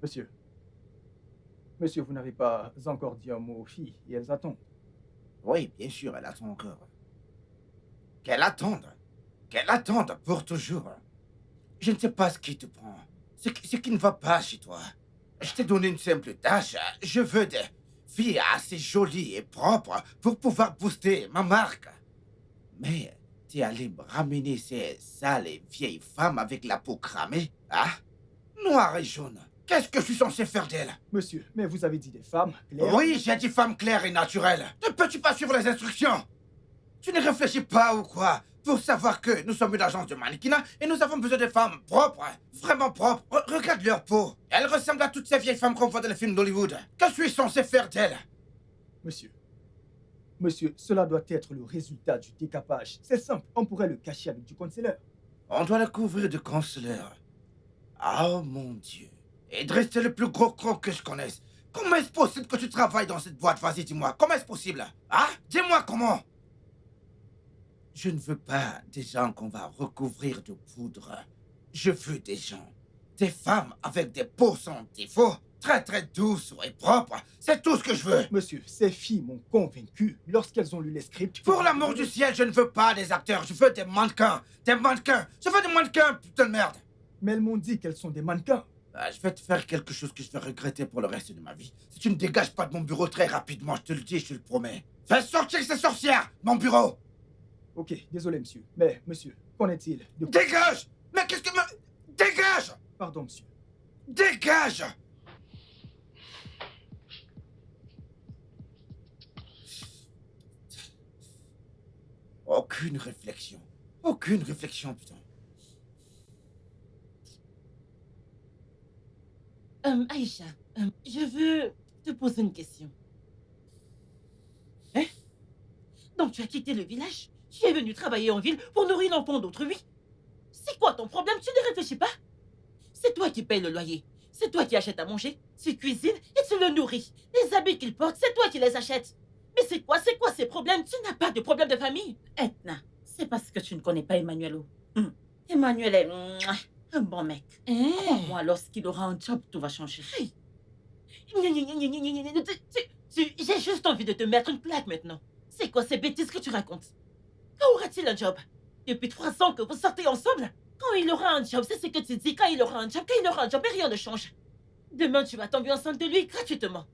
Monsieur, monsieur, vous n'avez pas encore dit un mot aux filles et elles attendent. Oui, bien sûr, elle attend encore. Qu'elle attende. Qu'elle attende pour toujours. Je ne sais pas ce qui te prend. Ce qui ne va pas chez toi. Je t'ai donné une simple tâche. Je veux des filles assez jolies et propres pour pouvoir booster ma marque. Mais t'es allé me ramener ces sales et vieilles femmes avec la peau cramée, hein? Noire et jaune. Qu'est-ce que je suis censé faire d'elles? Monsieur, mais vous avez dit des femmes claires. Oui, j'ai dit femme claire et naturelle. Ne peux-tu pas suivre les instructions? Tu ne réfléchis pas ou quoi? Pour savoir que nous sommes une agence de mannequinat et nous avons besoin de femmes propres, vraiment propres. Regarde leur peau. Elles ressemblent à toutes ces vieilles femmes qu'on voit dans les films d'Hollywood. Que suis-je censé faire d'elles? Monsieur, monsieur, cela doit être le résultat du décapage. C'est simple, on pourrait le cacher avec du concealer. On doit le couvrir de concealer. Oh mon Dieu. Idriss, c'est le plus gros con que je connaisse. Comment est-ce possible que tu travailles dans cette boîte? Vas-y, dis-moi. Comment est-ce possible? Hein? Dis-moi comment. Je ne veux pas des gens qu'on va recouvrir de poudre. Je veux des gens, des femmes avec des peaux sans défaut, très très douces et propres. C'est tout ce que je veux. Monsieur, ces filles m'ont convaincu lorsqu'elles ont lu les scripts. Pour l'amour du ciel, je ne veux pas des acteurs. Je veux des mannequins. Des mannequins. Je veux des mannequins, putain de merde. Mais elles m'ont dit qu'elles sont des mannequins. Je vais te faire quelque chose que je vais regretter pour le reste de ma vie. Si tu ne dégages pas de mon bureau très rapidement, je te le dis, je te le promets. Fais sortir ces sorcières, mon bureau. Ok, désolé, monsieur. Mais, monsieur, qu'en est-il de... Dégage! Mais qu'est-ce que... Dégage! Pardon, monsieur. Dégage! Aucune réflexion. Aucune réflexion, putain. Aïcha, je veux te poser une question. Hein? Donc tu as quitté le village? Tu es venu travailler en ville pour nourrir l'enfant d'autrui? C'est quoi ton problème? Tu ne réfléchis pas? C'est toi qui payes le loyer. C'est toi qui achètes à manger. Tu cuisines et tu le nourris. Les habits qu'il porte, c'est toi qui les achètes. Mais c'est quoi ces problèmes? Tu n'as pas de problème de famille. Etna, c'est parce que tu ne connais pas Emmanuelo. Emmanuel est un bon mec. Crois-moi, lorsqu'il aura un job, tout va changer. Hey. J'ai juste envie de te mettre une plaque maintenant. C'est quoi ces bêtises que tu racontes? Quand aura-t-il un job? Depuis 3 ans que vous sortez ensemble? Quand il aura un job, c'est ce que tu dis. Quand il aura un job, et rien ne change. Demain, tu vas tomber enceinte de lui gratuitement.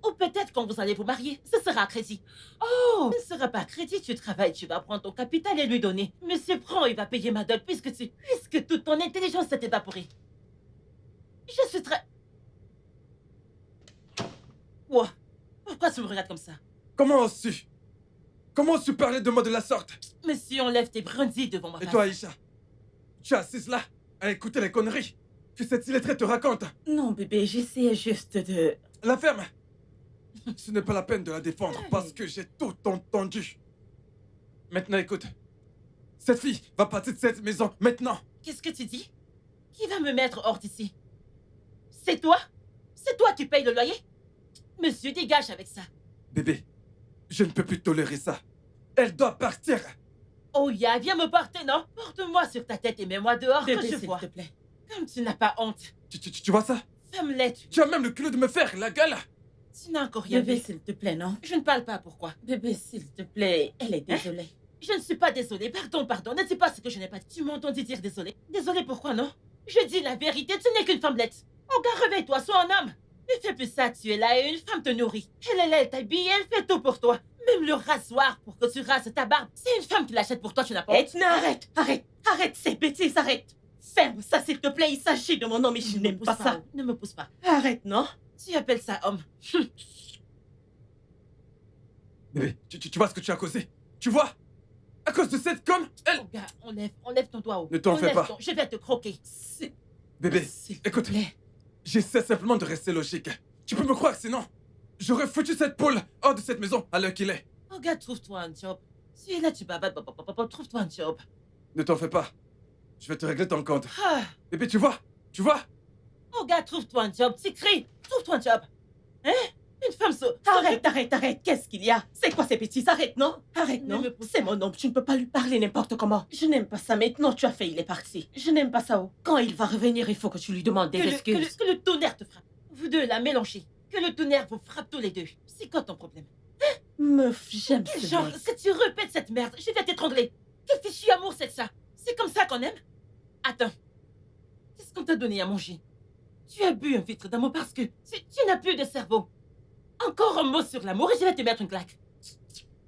Ou peut-être quand vous allez vous marier, ce sera à crédit. Oh, ce ne sera pas à crédit, tu travailles, tu vas prendre ton capital et lui donner. Monsieur prend, il va payer ma dot puisque toute ton intelligence s'est évaporée. Je suis très... Quoi? Pourquoi tu me regardes comme ça? Comment oses-tu? Comment oses-tu parler de moi de la sorte? Monsieur, enlève tes brindilles devant ma face. Et toi, Aïcha? Tu es assise là, à écouter les conneries que cette illettrée te raconte. Non, bébé, j'essaie juste de... La ferme. Ce n'est pas la peine de la défendre parce que j'ai tout entendu. Maintenant, écoute. Cette fille va partir de cette maison maintenant. Qu'est-ce que tu dis? Qui va me mettre hors d'ici? C'est toi? C'est toi qui payes le loyer? Monsieur, dégage avec ça. Bébé, je ne peux plus tolérer ça. Elle doit partir. Oh, ya, viens me porter, non? Porte-moi sur ta tête et mets-moi dehors Bébé, que je s'il vois. te plaît. Comme tu n'as pas honte. Tu vois ça? Femme-là, Tu as même le culot de me faire la gueule. tu n'as encore rien Bébé, vu. s'il te plaît, non? Je ne parle pas, pourquoi? Bébé, s'il te plaît, elle est désolée. Je ne suis pas désolée, pardon. Ne dis pas ce que je n'ai pas dit. Tu m'as entendu dire désolée. Désolée pourquoi, non? Je dis la vérité, tu n'es qu'une femmelette. Oh, gars, réveille-toi, sois un homme. Ne fais plus ça, tu es là et une femme te nourrit. Elle t'habille, elle fait tout pour toi. Même le rasoir pour que tu rases ta barbe. C'est une femme qui l'achète pour toi, tu n'as pas honte. Etna, arrête ces bêtises, arrête. Ferme ça, s'il te plaît, il s'agit de mon homme et je n'aime pas ça. Ne me pousse pas. Arrête, non? Tu appelles ça homme. Bébé, tu vois ce que tu as causé? Tu vois? À cause de cette conne, elle... Oh, gars, enlève ton doigt haut. Ne t'en fais Enlève pas. Je vais te croquer. Bébé, S'il te écoute. plaît. J'essaie simplement de rester logique. Tu peux me croire, sinon j'aurais foutu cette poule hors de cette maison à l'heure qu'il est. Oh, gars, trouve-toi un job. Tu es là, tu babates, trouve-toi un job. Ne t'en fais pas. Je vais te régler ton compte. Ah. Bébé, tu vois? Tu vois? Oh, gars, trouve-toi un job. Tu cries. Trouve-toi un job. Hein? Une femme Arrête. Qu'est-ce qu'il y a? C'est quoi ces bêtises? Arrête, non? Arrête, Ne non? me pousse C'est mon homme, tu ne peux pas lui parler n'importe comment. Je n'aime pas ça. Maintenant, tu as fait, il est parti. Je n'aime pas ça. Oh. Quand il va revenir, il faut que tu lui demandes des excuses. Que le tonnerre te frappe. Vous deux, la mélangez. Que le tonnerre vous frappe tous les deux. C'est quoi ton problème? Meuf, j'aime Quel ce genre, mec. si tu répètes cette merde, je vais t'étrangler. Quel fichu amour c'est que ça? C'est comme ça qu'on aime? Attends. Qu'est-ce qu'on t'a donné à manger? Tu as bu un vitre d'amour parce que tu n'as plus de cerveau. Encore un mot sur l'amour et je vais te mettre une claque.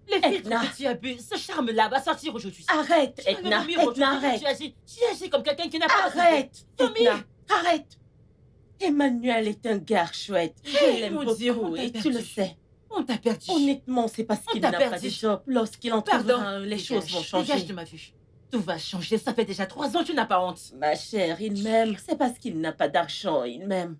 Le filtre Edna. que tu as bu, ce charme-là va sortir aujourd'hui. Arrête, Tu vas le Edna, vomir aujourd'hui. Edna, arrête. Tu agis comme quelqu'un qui n'a pas de Arrête, Tommy. Edna, arrête. Emmanuel est un gars chouette. Je Hey, l'aime mon Dieu, beaucoup on t'a et tu le perdu. sais. On t'a perdu. Honnêtement, c'est parce On qu'il t'a n'a pas perdu. de job. Lorsqu'il en Pardon. trouvera un, les Dégage, choses vont changer. Dégage de ma vue. Tout va changer. Ça fait déjà 3 ans, tu n'as pas honte. Ma chère, il m'aime. C'est parce qu'il n'a pas d'argent, il m'aime.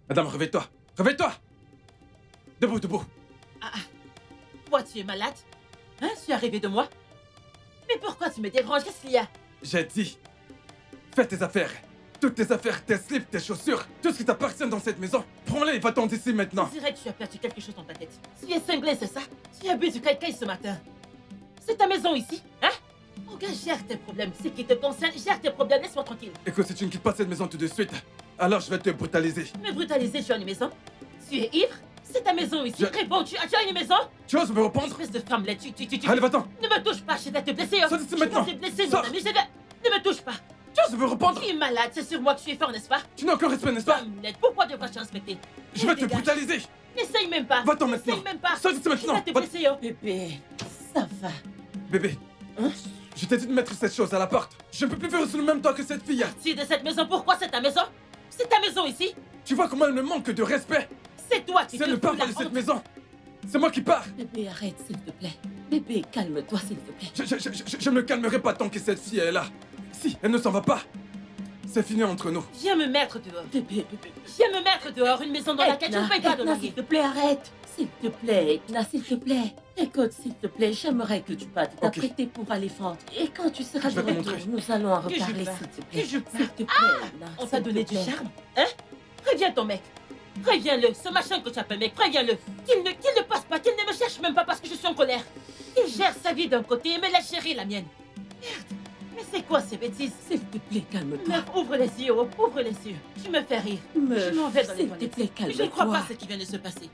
Madame, réveille-toi. Réveille-toi. Debout, debout. Toi, tu es malade? Hein, tu es arrivé de moi? Mais pourquoi tu me déranges? Qu'est-ce qu'il y a? J'ai dit, fais tes affaires. Toutes tes affaires, tes slips, tes chaussures, tout ce qui t'appartient dans cette maison. Prends-les et va-t'en d'ici maintenant. Je dirais que tu as perdu quelque chose dans ta tête. Tu es cinglé, c'est ça? Tu as bu du caïcaï ce matin. C'est ta maison ici, hein? Oh gars, gère tes problèmes. Ce qui te concerne, gère tes problèmes. Laisse-moi tranquille. Écoute, si tu ne quittes pas cette maison tout de suite, alors je vais te brutaliser. Me brutaliser, tu as une maison? Tu es ivre? C'est ta maison ici. Je- Réponds, tu as une maison? Tu oses me reprendre? Espèce de femme là, tu... Allez, va-t'en. Ne me touche pas, je vais te blesser. Sors d'ici maintenant. Je vais te blesser, mon Sors. ami. Ne me touche pas. Tu oses me reprendre? Tu es malade, c'est sur moi que tu es fort, n'est-ce pas? Tu n'as aucun respect, n'est-ce pas? Femme laide, pourquoi devrais-je respecter? Je vais te Dégage. brutaliser. N'essaye même pas. Va-t'en N'essaye maintenant. même pas. Sors d'ici Je maintenant. vais te Va- blesser, oh. Bébé, ça va. Bébé, Hein? je t'ai dit de mettre cette chose à la porte. Je ne peux plus vivre sous le même toit que cette fille. Tu es de cette maison, pourquoi c'est ta maison? C'est ta maison ici? Tu vois comment elle me manque de respect? C'est toi qui C'est te le fous papa la de cette honte. maison. C'est moi qui pars. Bébé, arrête, s'il te plaît. Bébé, calme-toi, s'il te plaît. Je ne me calmerai pas tant que cette fille est là. Si elle ne s'en va pas, c'est fini entre nous. Viens me mettre dehors. Bébé, bébé. Viens me mettre dehors, une maison dans laquelle tu ne payes pas de Edna, loyer. s'il te plaît, arrête. S'il te plaît, Edna, s'il te plaît. Écoute, s'il te plaît, j'aimerais que tu partes Ok. t'apprêter pour aller vendre. Et quand tu seras Je de vais te retour, montrer. nous allons en Que je reparler, parte. s'il te plaît. Que je parte. S'il te plaît, Edna. On s'il t'a te donné du plaît. charme, hein? Préviens ton mec. Préviens-le, ce machin que tu appelles mec, préviens-le. Qu'il ne passe pas, qu'il ne me cherche même pas parce que je suis en colère. Qu'il gère sa vie d'un côté et me laisse chérir la mienne. Merde, mais c'est quoi ces bêtises? S'il te plaît, calme-toi. Meuf, ouvre les yeux, oh, ouvre les yeux. Tu me fais rire. Meuf, Je m'en vais dans les s'il te toilettes. plaît, Je calme-toi. ne crois pas à ce qui vient de se passer.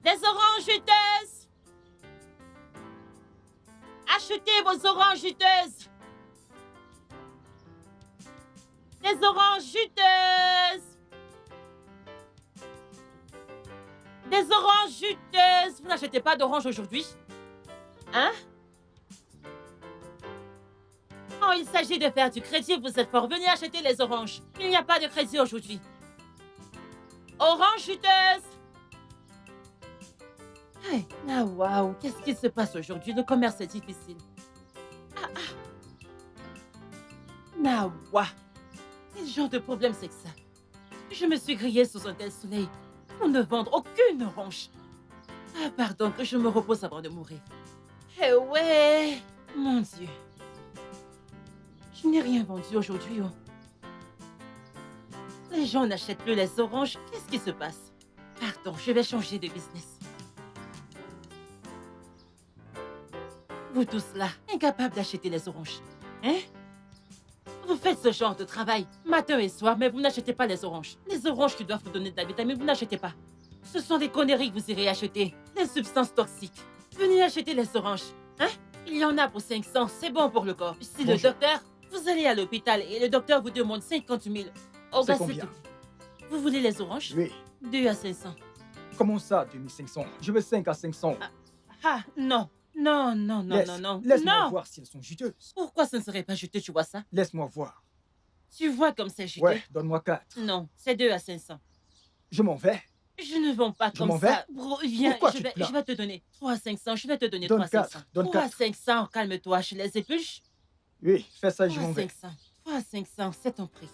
Des oranges juteuses! Achetez vos oranges juteuses! Des oranges juteuses! Des oranges juteuses! Vous n'achetez pas d'oranges aujourd'hui? Hein? Oh, il s'agit de faire du crédit, vous êtes fort. Venez acheter les oranges. Il n'y a pas de crédit aujourd'hui. Oranges juteuses! Hey, ah waouh, qu'est-ce qui se passe aujourd'hui? Le commerce est difficile. Ah waouh, quel genre de problème c'est que ça? Je me suis grillée sous un tel soleil pour ne vendre aucune orange. Ah pardon, que je me repose avant de mourir. Eh ouais, mon Dieu. Je n'ai rien vendu aujourd'hui. Oh. Les gens n'achètent plus les oranges. Qu'est-ce qui se passe? Pardon, je vais changer de business. Vous tous là, incapables d'acheter les oranges. Hein? Vous faites ce genre de travail matin et soir, mais vous n'achetez pas les oranges. Les oranges qui doivent vous donner de la vitamine, vous n'achetez pas. Ce sont des conneries que vous irez acheter. Des substances toxiques. Venez acheter les oranges. Hein? Il y en a pour 500, c'est bon pour le corps. Si le Bonjour. docteur, vous allez à l'hôpital et le docteur vous demande 50 000. Oh, C'est bah, combien? tout. Vous voulez les oranges? Oui. 2 à 500. Comment ça, 2500? Je veux 5 à 500. Ah, non. Non, non, non, Laisse, non, non. laisse-moi Non. voir si elles sont juteuses. Pourquoi ce ne serait pas juteux, tu vois ça? Laisse-moi voir. Tu vois comme c'est juteux? Ouais, donne-moi 4. Non, c'est 2 à 500. Je m'en vais. Je ne vends pas Je comme m'en vais. ça. Bro, viens, Pourquoi je tu te vais, plains? je vais te donner 3 à 500. Je vais te donner Donne 3 à 500. 4, donne 3 à 4. 500, calme-toi, je les épluche. Oui, fais ça et je 3 m'en à vais. 500. 3 à 500, c'est ton prix.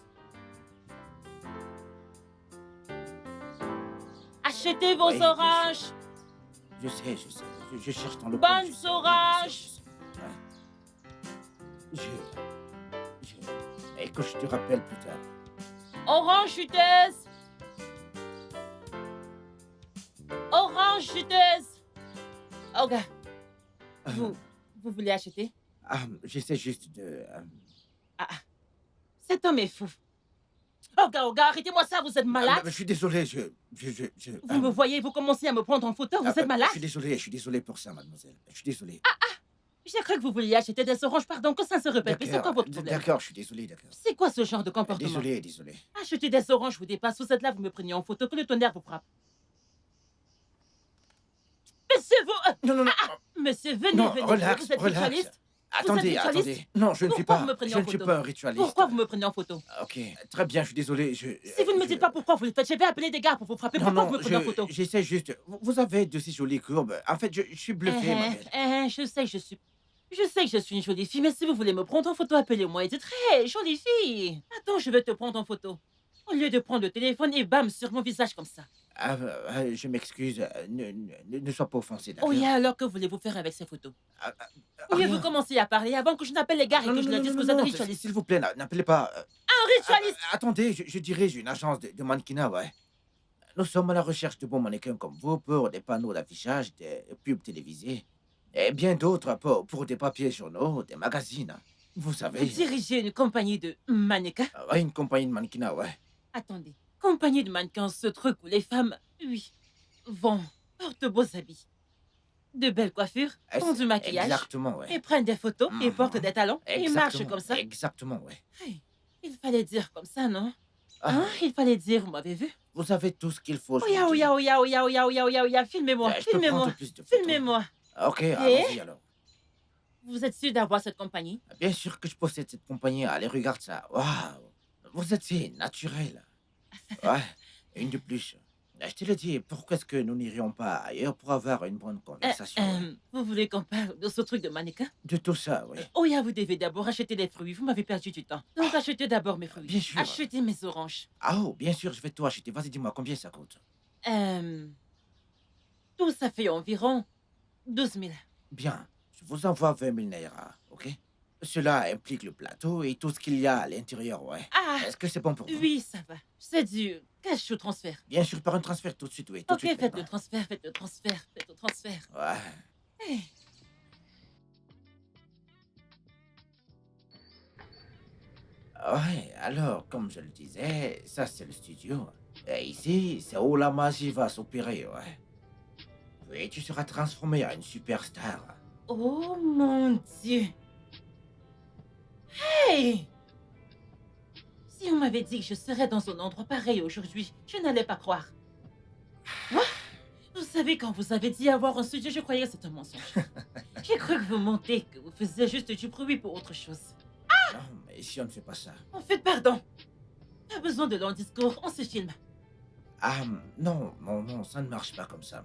Achetez vos Oui, bien sûr. oranges. Je sais. Je cherche dans le Bonnes coin, je sais, oui, oranges. je sais. Ouais. Écoute, je te rappelle plus tard. Orange chuteuse. Orange chuteuse. Oh, gars, vous voulez acheter? J'essaie juste de... Cet homme est fou. Oh, gars, arrêtez-moi ça, vous êtes malade. je suis désolé, Vous me voyez, vous commencez à me prendre en photo, vous êtes malade. Je suis désolé pour ça, mademoiselle. Je suis désolé. J'ai cru que vous vouliez acheter des oranges, pardon, que ça se répète. Mais c'est quoi votre problème? D'accord, je suis désolé, d'accord. C'est quoi ce genre de comportement? Désolé. Acheter des oranges vous dépasse, vous êtes là, vous me prenez en photo, que le tonnerre vous frappe. Monsieur, Non. monsieur, venez, Non, venez. relax, Vous êtes relax. ritualiste? Attendez. Non, je ne suis Pourquoi pas. vous me prenez Je en ne suis photo? pas un ritualiste. Pourquoi vous me prenez en photo? Ok, très bien, je suis désolé. Si vous ne me dites pas pourquoi vous le faites, je vais appeler des gars pour vous frapper. Pourquoi vous me prenez en photo? J'essaie juste. Vous avez de ces jolies courbes. En fait, je suis bluffé, ma belle. Je sais que je suis une jolie fille, mais si vous voulez me prendre en photo, appelez-moi. Elle est très jolie fille. Attends, je vais te prendre en photo. Au lieu de prendre le téléphone et bam, sur mon visage comme ça. Je m'excuse. Ne sois pas offensé, d'accord? Oh, et alors que voulez-vous faire avec ces photos? Rien. Vous commencez à parler avant que je n'appelle les gars et que je leur dise que vous êtes un ritualiste. S'il vous plaît, n'appelez pas. Un ritualiste! Attendez, je dirige une agence de mannequinat, ouais. Nous sommes à la recherche de bons mannequins comme vous pour des panneaux d'affichage, des pubs télévisées et bien d'autres pour des papiers journaux, des magazines. Vous savez. Vous dirigez une compagnie de mannequins? Ouais, une compagnie de mannequinat, ouais. Attendez, compagnie de mannequins, ce truc où les femmes, oui, portent de beaux habits, de belles coiffures, font du maquillage, Exactement, ouais. et prennent des photos, et Mhm. portent des talons, et marchent Exactement, comme ça. Exactement, ouais. Hey, il fallait dire comme ça, non? Ah, Hein? Il fallait dire, vous m'avez vu? vous avez tout ce qu'il faut. je Oya, vous dis. oya, filmez-moi, Je peux filmez-moi, prendre plus de photos. filmez-moi. Ok, allons-y alors. Vous êtes sûr d'avoir cette compagnie? Bien sûr que je possède cette compagnie. Allez, regarde ça. Waouh. Vous êtes si naturel. Ouais, une de plus. Je te le dis, pourquoi est-ce que nous n'irions pas ailleurs pour avoir une bonne conversation? Vous voulez qu'on parle de ce truc de mannequin? De tout ça, oui. Oya, vous devez d'abord acheter les fruits. Vous m'avez perdu du temps. Donc achetez d'abord mes fruits. Bien sûr. Achetez mes oranges. Ah, oh, bien sûr, je vais tout acheter. Vas-y, dis-moi combien ça coûte. Tout ça fait environ 12 000. Bien, je vous envoie 20 000 naira, ok? Cela implique le plateau et tout ce qu'il y a à l'intérieur, ouais. Ah, Est-ce que c'est bon pour vous? oui, ça va. C'est du cash ou transfert. Bien sûr, par un transfert tout de suite, oui. Tout Ok, de suite faites le maintenant. transfert, faites le transfert, faites le transfert. Ouais. Hey. Ouais, alors, comme je le disais, ça c'est le studio. Et ici, c'est où la magie va s'opérer, ouais. Puis tu seras transformé en une superstar. Oh mon Dieu. Hey! Si on m'avait dit que je serais dans un endroit pareil aujourd'hui, je n'allais pas croire. Quoi? Vous savez, quand vous avez dit avoir un studio, je croyais que c'était un mensonge. J'ai cru que vous mentez, que vous faisiez juste du bruit pour autre chose. Non, mais ici on ne fait pas ça. En fait, pardon. Pas besoin de long discours, on se filme. Non, ça ne marche pas comme ça.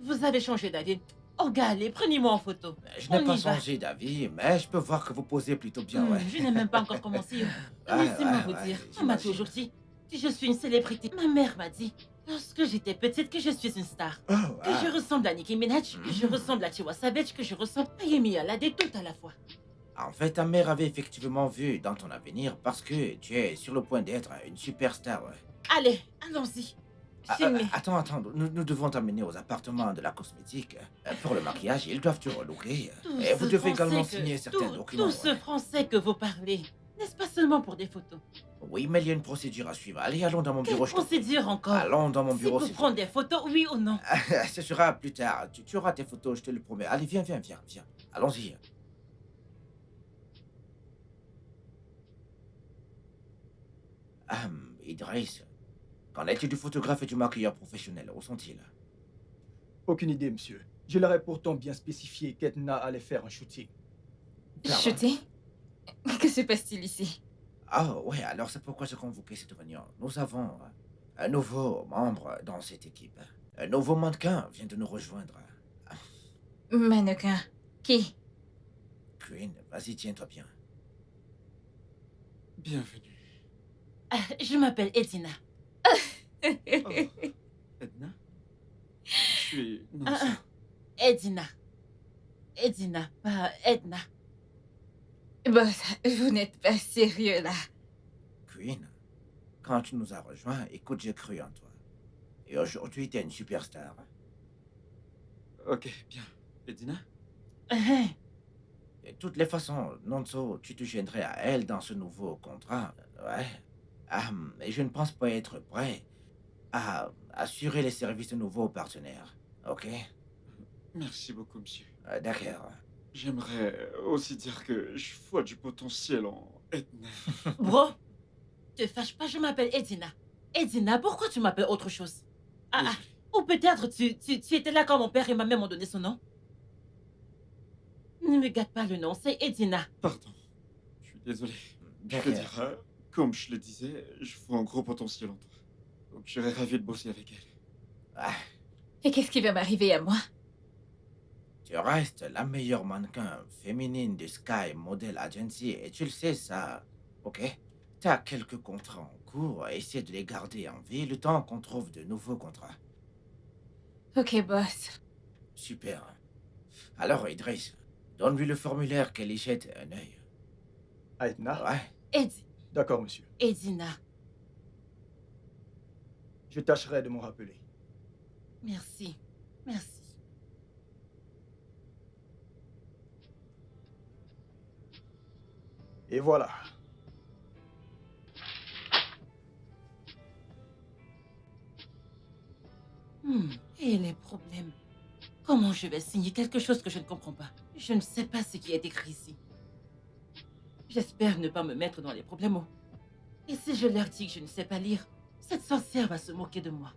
Vous avez changé d'avis. Oh, gars, allez, prenez-moi en photo. Je n'ai On pas y va. changé d'avis, mais je peux voir que vous posez plutôt bien, ouais. Je n'ai même pas encore commencé. Ouais, Laissez-moi ouais, vous ouais, dire, on m'a j'imagine. toujours dit que je suis une célébrité. Ma mère m'a dit, lorsque j'étais petite, que je suis une star. Oh, Que je ressemble à Nicki Minaj, que je ressemble à Tiwa Savage, que je ressemble à Yemi Alade, tout à la fois. En fait, ta mère avait effectivement vu dans ton avenir parce que tu es sur le point d'être une superstar, ouais. Allez, allons-y. Filmez. Attends, nous devons t'amener aux appartements de la cosmétique. Pour le maquillage, ils doivent te relooker. Tout Et vous ce devez également français que- signer certains tout- documents. Tout ce ouais. français que vous parlez, n'est-ce pas seulement pour des photos? Oui, mais il y a une procédure à suivre. Allez, allons dans mon Quelle bureau. je te- procédure encore? Allons dans mon C'est bureau. pour s'il te prendre plaît. des photos, oui ou non? Ce sera plus tard. Tu auras tes photos, je te le promets. Allez, viens. Allons-y. Idriss, qu'en est-il du photographe et du maquilleur professionnel? Où sont-ils? Aucune idée, monsieur. Je leur ai pourtant bien spécifié qu'Edna allait faire un shooting. Shooting? Que se passe-t-il ici? Ah ouais, alors c'est pourquoi j'ai convoqué cette réunion. Nous avons un nouveau membre dans cette équipe. Un nouveau mannequin vient de nous rejoindre. Mannequin. Qui? Queen, vas-y, tiens-toi bien. Bienvenue. Je m'appelle Edina. Oh, Edna? Je suis... Non, Ah, ça... Edina. Edina, pas Edna. Boss, vous n'êtes pas sérieux là. Queen, quand tu nous as rejoints, écoute, j'ai cru en toi. Et aujourd'hui, t'es une superstar. Ok, bien. Edina? De toutes les façons, Nonso, tu te gênerais à elle dans ce nouveau contrat. Ouais. Et je ne pense pas être prêt à assurer les services de nouveaux partenaires. Ok? Merci beaucoup, monsieur. D'accord. J'aimerais aussi dire que je vois du potentiel en Edna. Bro, te fâche pas, je m'appelle Edina. Edina, pourquoi tu m'appelles autre chose? Désolé. Ou peut-être tu étais là quand mon père et ma mère m'ont donné son nom? Ne me gâte pas le nom, c'est Edina. Pardon. Je suis désolé. Je veux D'accord. dire, comme je le disais, je vois un gros potentiel en toi. Donc je serais ravi de bosser avec elle. Ah, Et qu'est-ce qui va m'arriver à moi? tu restes la meilleure mannequin féminine de Sky Model Agency et tu le sais ça, ok? T'as quelques contrats en cours, essaie de les garder en vie le temps qu'on trouve de nouveaux contrats. Ok, boss. Super. Alors Idriss, donne-lui le formulaire qu'elle y jette un œil. À Edna? Ouais, D'accord, monsieur. Edina, Je tâcherai de m'en rappeler. merci. Merci. Et voilà. Et les problèmes? Comment je vais signer quelque chose que je ne comprends pas? Je ne sais pas ce qui est écrit ici. J'espère ne pas me mettre dans les problèmes. Oh. Et si je leur dis que je ne sais pas lire, cette sorcière va se moquer de moi.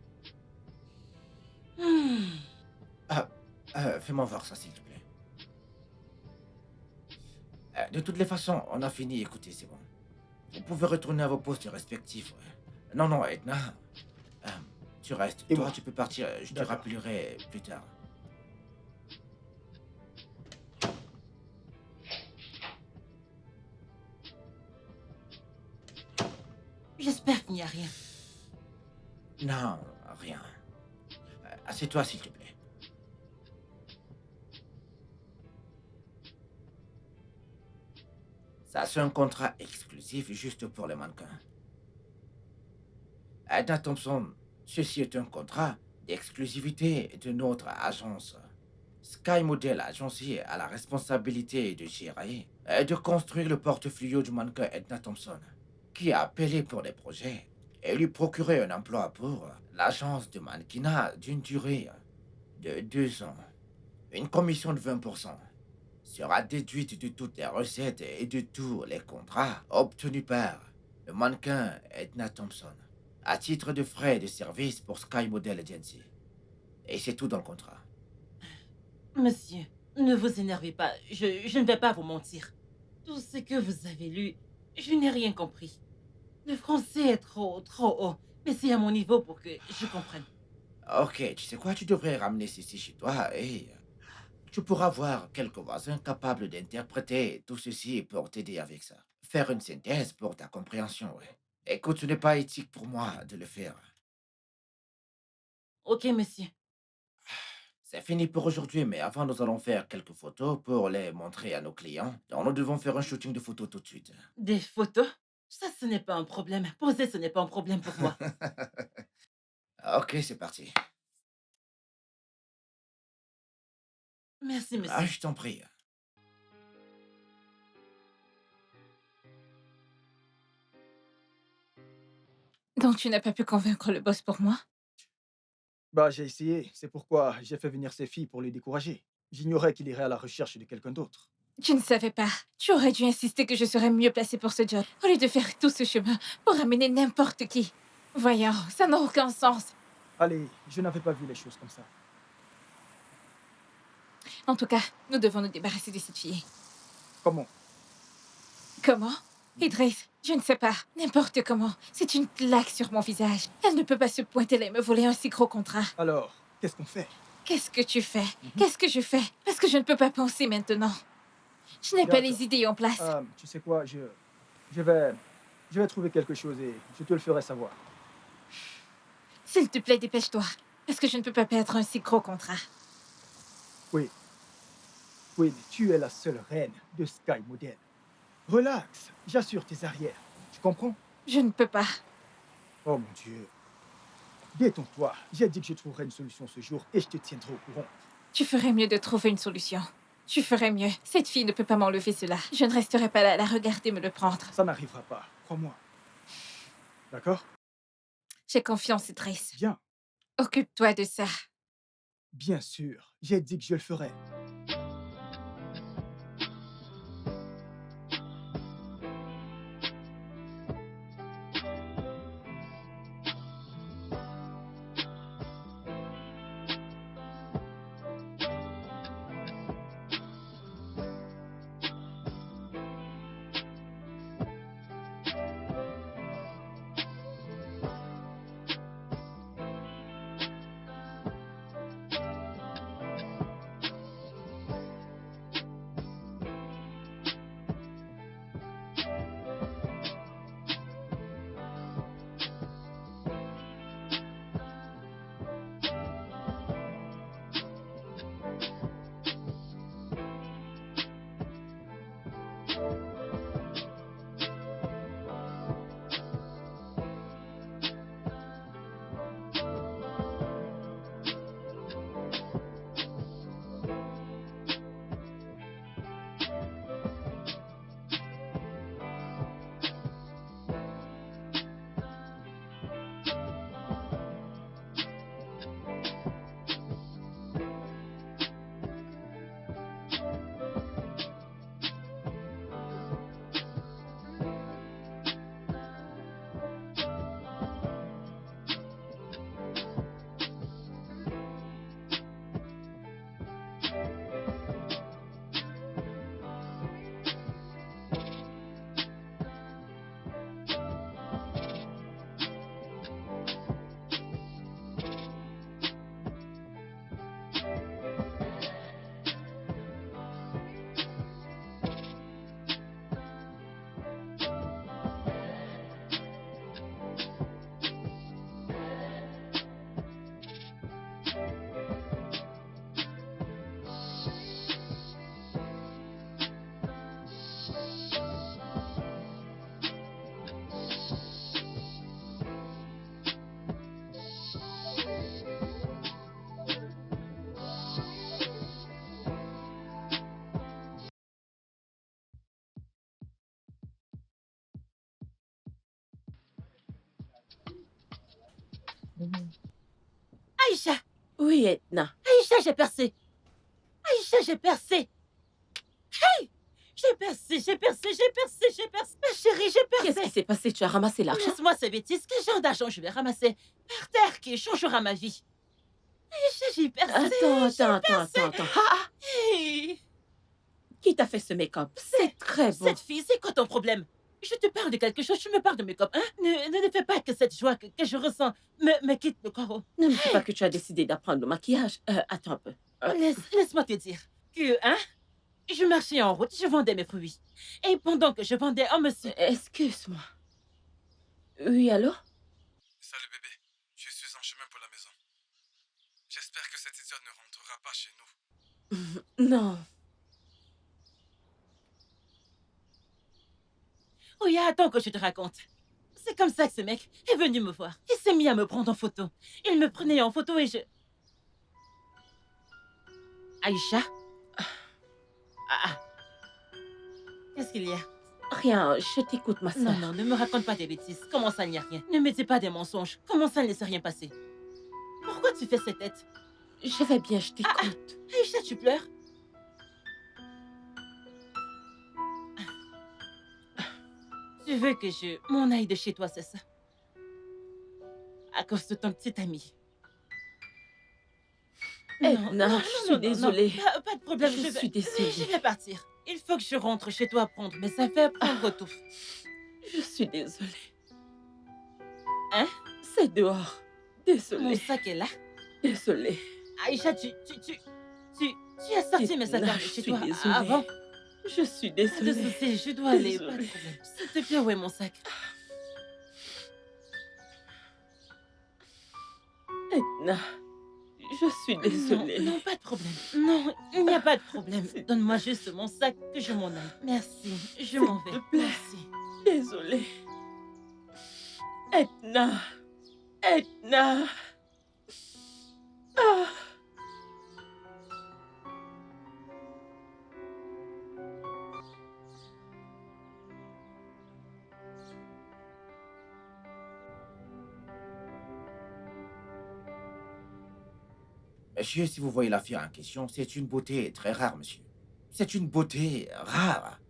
fais-moi voir ça s'il te plaît. De toutes les façons, on a fini, écoutez, c'est bon. Vous pouvez retourner à vos postes respectifs. Ouais. Non, Edna. Tu restes. Et Toi, moi? tu peux partir. Je te D'accord. rappellerai plus tard. J'espère qu'il n'y a rien. Non, rien. Assieds-toi, s'il te plaît. Ça, c'est un contrat exclusif juste pour les mannequins. Edna Thompson, ceci est un contrat d'exclusivité de notre agence. Sky Model Agency a la responsabilité de gérer et de construire le portefeuille du mannequin Edna Thompson, qui a appelé pour des projets et lui procurer un emploi pour l'agence de mannequinat d'une durée de 2 ans. Une commission de 20% sera déduite de toutes les recettes et de tous les contrats obtenus par le mannequin Edna Thompson, à titre de frais de service pour Sky Model Agency. Et c'est tout dans le contrat. Monsieur, ne vous énervez pas. Je ne vais pas vous mentir. Tout ce que vous avez lu, je n'ai rien compris. Le français est trop haut. Mais c'est à mon niveau pour que je comprenne. Ok, tu sais quoi, tu devrais ramener ceci chez toi et tu pourras voir quelques voisins capables d'interpréter tout ceci pour t'aider avec ça. Faire une synthèse pour ta compréhension, ouais. Écoute, ce n'est pas éthique pour moi de le faire. Ok, monsieur. C'est fini pour aujourd'hui, mais avant, nous allons faire quelques photos pour les montrer à nos clients. Donc, nous devons faire un shooting de photos tout de suite. Des photos? Ça, ce n'est pas un problème. Poser, ce n'est pas un problème pour moi. Ok, c'est parti. Merci, monsieur. Ah, je t'en prie. Donc tu n'as pas pu convaincre le boss pour moi? Bah, j'ai essayé. C'est pourquoi j'ai fait venir ces filles pour les décourager. J'ignorais qu'il irait à la recherche de quelqu'un d'autre. Tu ne savais pas. Tu aurais dû insister que je serais mieux placée pour ce job, au lieu de faire tout ce chemin pour amener n'importe qui. Voyons, ça n'a aucun sens. Allez, je n'avais pas vu les choses comme ça. En tout cas, nous devons nous débarrasser de cette fille. Comment? Comment? Idriss, je ne sais pas. N'importe comment. C'est une claque sur mon visage. Elle ne peut pas se pointer là et me voler un si gros contrat. Alors, qu'est-ce qu'on fait? Qu'est-ce que tu fais? Qu'est-ce que je fais? Parce que je ne peux pas penser maintenant. Je n'ai pas D'accord. les idées en place. Tu sais quoi, je vais trouver quelque chose et je te le ferai savoir. S'il te plaît, dépêche-toi. Parce que je ne peux pas perdre un si gros contrat. Oui. Oui, mais tu es la seule reine de Sky Model. Relax, j'assure tes arrières. Tu comprends? Je ne peux pas. Oh mon Dieu. Détends-toi. J'ai dit que je trouverais une solution ce jour et je te tiendrai au courant. Tu ferais mieux de trouver une solution. Tu ferais mieux. Cette fille ne peut pas m'enlever cela. Je ne resterai pas là à la regarder me le prendre. Ça n'arrivera pas, crois-moi. D'accord? J'ai confiance, Idriss. Bien. Occupe-toi de ça. Bien sûr. J'ai dit que je le ferais. Aïcha! Oui, Edna. Aïcha, j'ai percé! Aïcha, j'ai percé! Hey! J'ai percé, j'ai percé, j'ai percé, j'ai percé! Ma chérie, j'ai percé! Qu'est-ce qui s'est passé? Tu as ramassé l'argent? Laisse-moi ces bêtises. Quel genre d'argent je vais ramasser par terre qui changera ma vie? Aïcha, j'ai percé! Attends. Ah, Hey! qui t'a fait ce make-up? C'est très beau. Cette fille, c'est quoi ton problème? Je te parle de quelque chose, tu me parles de mes copains. Ne fais pas que cette joie que je ressens me quitte le corps. Ne me dis pas que tu as décidé d'apprendre le maquillage. Attends un peu. Laisse-moi te dire que, je marchais en route, je vendais mes fruits. Et pendant que je vendais, on me suit. Excuse-moi. Oui, allô? Salut bébé, je suis en chemin pour la maison. J'espère que cette idiote ne rentrera pas chez nous. Non. Oui, attends que je te raconte. C'est comme ça que ce mec est venu me voir. Il s'est mis à me prendre en photo. Il me prenait en photo et je... Aïcha? Qu'est-ce qu'il y a? Rien, je t'écoute, ma soeur. Non, ne me raconte pas des bêtises. Comment ça, il n'y a rien? Ne me dis pas des mensonges. Comment ça, il ne s'est rien passé? Pourquoi tu fais cette tête? Je vais bien, je t'écoute. Aïcha, tu pleures? Tu veux que je m'en aille de chez toi, c'est ça? À cause de ton petit ami. Edna, je suis désolée. Pas de problème, Je suis désolée. Je vais partir. Il faut que je rentre chez toi prendre mes affaires, prendre tout. Je suis désolée. Hein? C'est dehors. Mon Désolée. sac est là. Désolée. Aïcha, tu as sorti mes Edna, affaires de je chez suis toi désolée. avant. Je suis Pas de désolée. soucis, je dois aller. Pas de Désolée. problème. S'il te plaît, où est mon sac? Edna, je suis désolée. Non, pas de problème. Non, il n'y a pas de problème. C'est- Donne-moi juste mon sac que je m'en aille. Merci, je S'il m'en te vais. plaît. Merci. Désolée. Edna. Edna. Ah. Monsieur, si vous voyez la fille en question, c'est une beauté très rare, monsieur. C'est une beauté rare.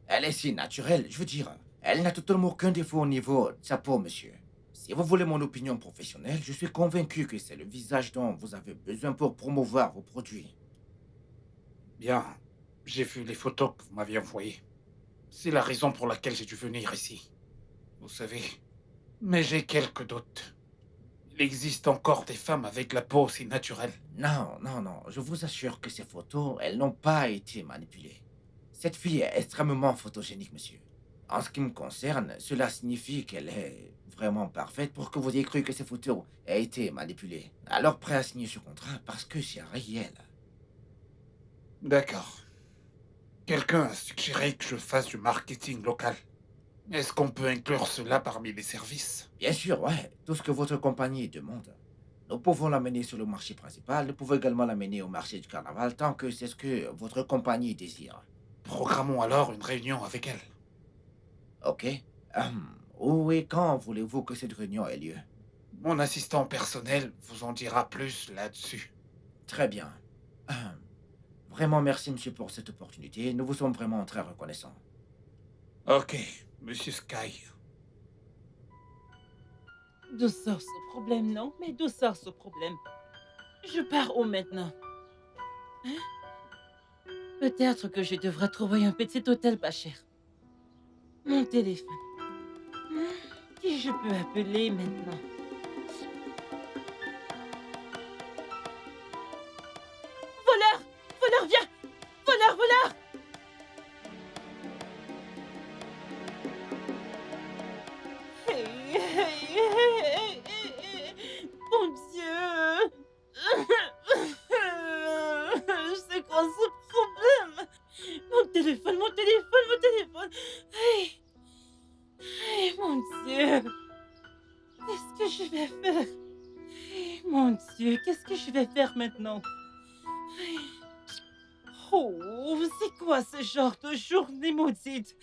Elle est si naturelle, je veux dire. Elle n'a totalement aucun défaut au niveau de sa peau, monsieur. Si vous voulez mon opinion professionnelle, je suis convaincu que c'est le visage dont vous avez besoin pour promouvoir vos produits. Bien, j'ai vu les photos que vous m'aviez envoyées. C'est la raison pour laquelle j'ai dû venir ici. Vous savez, mais j'ai quelques doutes. Il existe encore des femmes avec la peau si naturelle. Non, non, non, je vous assure que ces photos, elles n'ont pas été manipulées. Cette fille est extrêmement photogénique, monsieur. En ce qui me concerne, cela signifie qu'elle est vraiment parfaite pour que vous ayez cru que ces photos aient été manipulées. Alors prêt à signer ce contrat parce que c'est réel. D'accord. Quelqu'un a suggéré que je fasse du marketing local. Est-ce qu'on peut inclure cela parmi les services? Bien sûr, ouais, tout ce que votre compagnie demande. Nous pouvons l'amener sur le marché principal, nous pouvons également l'amener au marché du carnaval tant que c'est ce que votre compagnie désire. Programmons alors une réunion avec elle. Ok? Où et quand voulez-vous que cette réunion ait lieu? Mon assistant personnel vous en dira plus là-dessus. Très bien. Vraiment merci, monsieur, pour cette opportunité. Nous vous sommes vraiment très reconnaissants. Ok, Monsieur Sky. D'où sort ce problème, non? Mais d'où sort ce problème? Je pars où maintenant? Hein? Peut-être que je devrais trouver un petit hôtel pas cher. Mon téléphone. Qui je peux appeler maintenant? Voleur! Voleur, viens! Voleur, voleur! Mon Dieu! C'est quoi ce problème? Mon téléphone, mon téléphone, mon téléphone! Hey. Hey, mon Dieu! Qu'est-ce que je vais faire? Hey, mon Dieu, qu'est-ce que je vais faire maintenant? Hey. Oh, c'est quoi ce genre de journée maudite?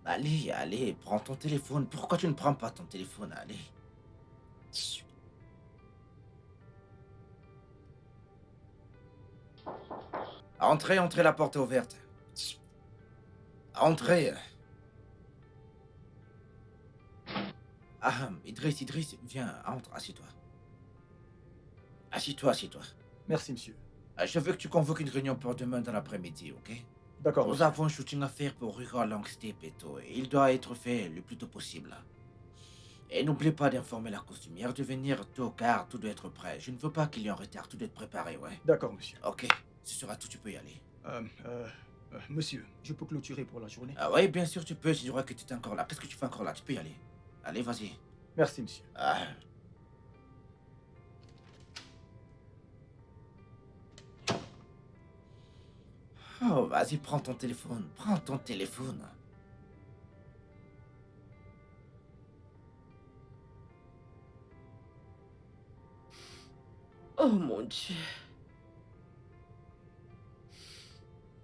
Allez, allez, prends ton téléphone. Pourquoi tu ne prends pas ton téléphone? Allez. Entrez, entrez, la porte est ouverte. Entrez. Ah, Idriss, viens, entre, assieds-toi. Assieds-toi, assieds-toi. Merci, monsieur. Je veux que tu convoques une réunion pour demain dans l'après-midi, ok? D'accord, Nous monsieur. avons un shooting à faire pour Ruka Longstep et tout. Et il doit être fait le plus tôt possible. Et n'oublie pas d'informer la costumière de venir tôt car tout doit être prêt. Je ne veux pas qu'il y ait un retard, tout doit être préparé, ouais. D'accord, monsieur. Ok, ce sera tout, tu peux y aller. Monsieur, je peux clôturer pour la journée? Ah ouais, bien sûr tu peux, je dirais que tu es encore là. Qu'est-ce que tu fais encore là? Tu peux y aller. Allez, vas-y. Merci, monsieur. Ah. Oh, vas-y, prends ton téléphone. Prends ton téléphone. Oh mon Dieu.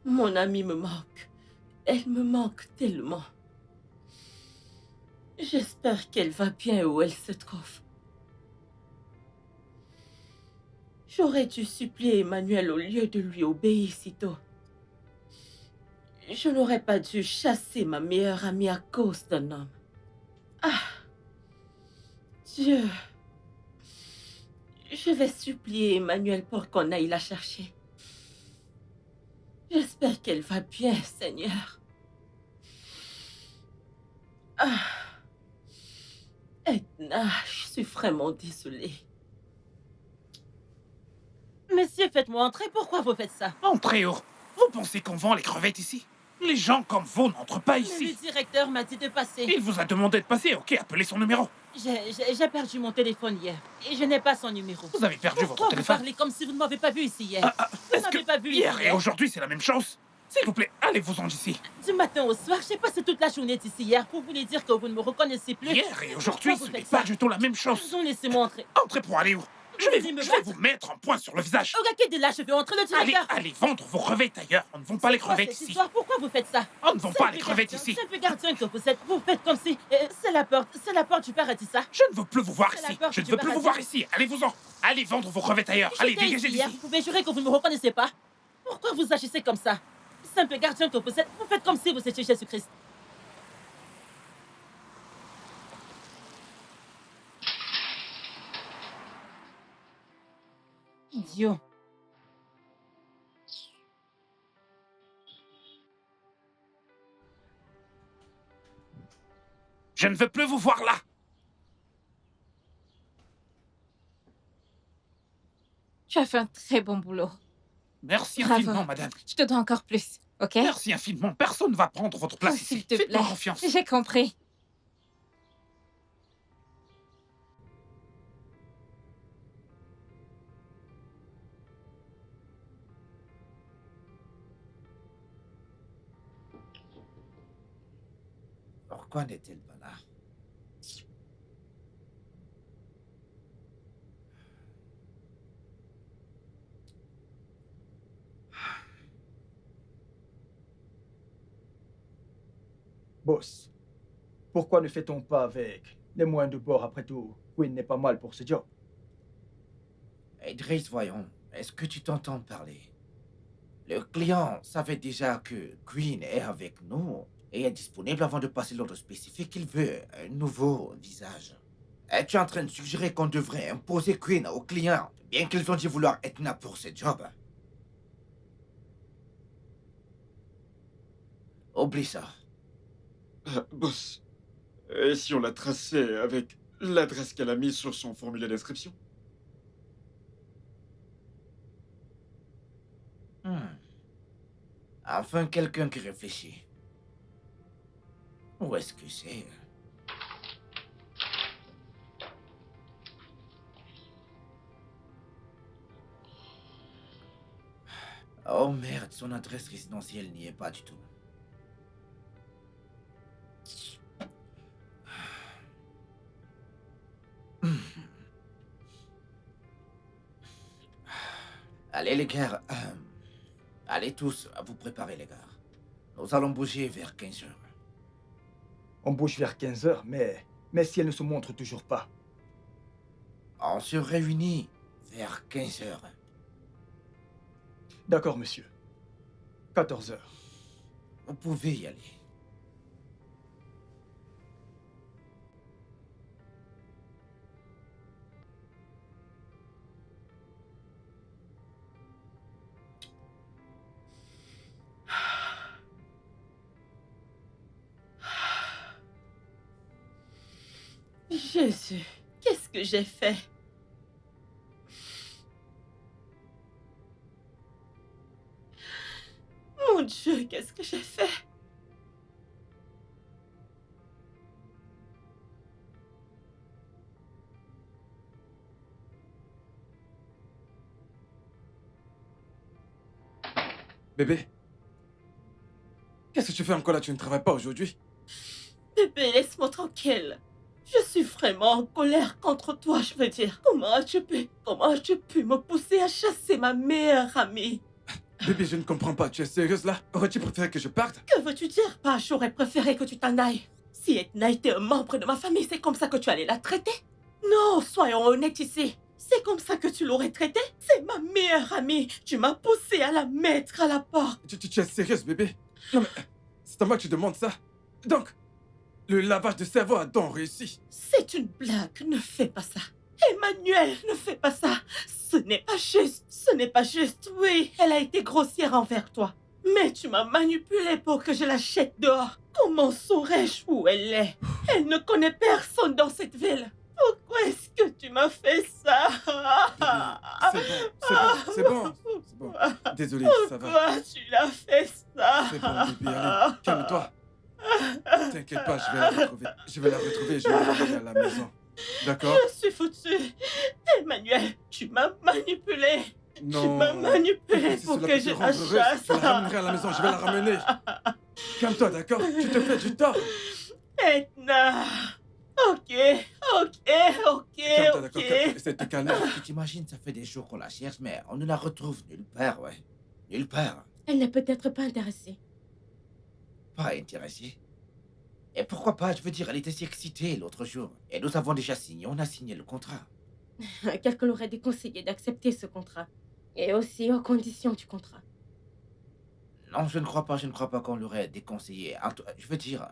Mon amie me manque. Elle me manque tellement. J'espère qu'elle va bien où elle se trouve. J'aurais dû supplier Emmanuel au lieu de lui obéir si tôt. Je n'aurais pas dû chasser ma meilleure amie à cause d'un homme. Ah! Dieu! Je vais supplier Emmanuel pour qu'on aille la chercher. J'espère qu'elle va bien, Seigneur. Ah! Edna, je suis vraiment désolée. Monsieur, faites-moi entrer. Pourquoi vous faites ça? Entrez, oh. Vous pensez qu'on vend les crevettes ici? Les gens comme vous n'entrent pas Le ici. directeur m'a dit de passer. Il vous a demandé de passer, ok, appelez son numéro. J'ai perdu mon téléphone hier. Et je n'ai pas son numéro. Vous avez perdu Pourquoi votre vous téléphone. parlez comme si vous ne m'avez pas vu ici hier? Vous Est-ce m'avez que pas vu hier ici et aujourd'hui c'est la même chose? S'il vous plaît, allez-vous-en d'ici. Du matin au soir, j'ai passé toute la journée d'ici hier pour vous dire que vous ne me reconnaissez plus. Hier et aujourd'hui, Pourquoi ce vous n'est faites pas ça? du tout la même chose. Pardon, laissez-moi entrer. Entrez pour aller où? Je Vous vais voulez me vous, je vais battre? vous mettre un point sur le visage. Regardez de là, je vais entrer le Allez, directeur. allez vendre vos crevettes ailleurs. On ne vend pas les C'est quoi crevettes cette ici. histoire? Pourquoi vous faites ça? On ne vend pas Simple les crevettes gardien, ici. Simple gardien que vous êtes. Vous faites comme si... c'est la porte du paradis, ça. Je ne veux plus vous voir C'est la ici. porte Je ne du veux plus vous paradis. voir ici. Allez-vous-en. Allez vendre vos crevettes ailleurs. Allez, J'étais dégagez ici hier, d'ici. vous pouvez jurer que vous ne me reconnaissez pas. Pourquoi vous agissez comme ça? Simple gardien que vous êtes, vous faites comme si vous étiez Jésus-Christ. Idiot. Je ne veux plus vous voir là. Tu as fait un très bon boulot. Merci Bravo. infiniment, madame. Je te dois encore plus, ok? Merci infiniment. Personne ne va prendre votre place Oh, ici. s'il te Faites-moi plaît. confiance. J'ai compris. Pourquoi n'est-elle pas là? Boss, pourquoi ne fait-on pas avec les moyens de bord après tout? Queen n'est pas mal pour ce job. Idriss, voyons, est-ce que tu t'entends parler? Le client savait déjà que Queen est avec nous et est disponible avant de passer l'ordre spécifique. Il veut un nouveau visage. Es-tu en train de suggérer qu'on devrait imposer Queen aux clients, bien qu'ils ont dit vouloir Edna pour ce job? Oublie ça. Boss, et si on l'a tracé avec l'adresse qu'elle a mise sur son formulaire d'inscription? Enfin, quelqu'un qui réfléchit. Où est-ce que c'est? Oh merde, son adresse résidentielle n'y est pas du tout. Allez les gars, allez tous vous préparer les gars. Nous allons bouger vers 15 heures. On bouge vers 15 heures, mais si elle ne se montre toujours pas. On se réunit vers 15 heures. D'accord, monsieur. 14 heures. Vous pouvez y aller. Jésus, qu'est-ce que j'ai fait? Mon Dieu, qu'est-ce que j'ai fait? Bébé, qu'est-ce que tu fais encore là? Tu ne travailles pas aujourd'hui? Bébé, laisse-moi tranquille. Je suis vraiment en colère contre toi, je veux dire. Comment as-tu pu me pousser à chasser ma meilleure amie? Bébé, je ne comprends pas. Tu es sérieuse là? Aurais-tu préféré que je parte? Que veux-tu dire? Pas, j'aurais préféré que tu t'en ailles. Si Edna était un membre de ma famille, c'est comme ça que tu allais la traiter? Non, soyons honnêtes ici. C'est comme ça que tu l'aurais traitée? C'est ma meilleure amie. Tu m'as poussé à la mettre à la porte. Tu es sérieuse, bébé? Non mais, c'est à moi que tu demandes ça. Donc, le lavage de cerveau a donc réussi. C'est une blague, ne fais pas ça. Emmanuel, ne fais pas ça. Ce n'est pas juste, ce n'est pas juste. Oui, elle a été grossière envers toi. Mais tu m'as manipulée pour que je la jette dehors. Comment saurais-je où elle est? Elle ne connaît personne dans cette ville. Pourquoi est-ce que tu m'as fait ça? C'est bon. Désolé, ça va. Pourquoi tu l'as fait ça? C'est bon, bébé, allez, calme-toi. T'inquiète pas, je vais la retrouver. Je vais la retrouver et je vais la ramener à la maison. D'accord? Je suis foutue. Emmanuel, tu m'as manipulée. Non. Tu m'as manipulée Si pour cela que peut te je rendre la heureuse, chasse. je la ramènerai à la maison, je vais la ramener. Calme-toi, d'accord? Tu te fais du tort. Edna. Ok. Calme-toi, d'accord? Essaie de te calmer. Tu t'imagines, ça fait des jours qu'on la cherche, mais on ne la retrouve nulle part, ouais. Nulle part. Elle n'est peut-être pas intéressée. Pas intéressée. Et pourquoi pas? Je veux dire, elle était si excitée l'autre jour. Et nous avons déjà signé, on a signé le contrat. Quelqu'un l'aurait déconseillé d'accepter ce contrat. Et aussi aux conditions du contrat. Non, je ne crois pas qu'on l'aurait déconseillé. Je veux dire,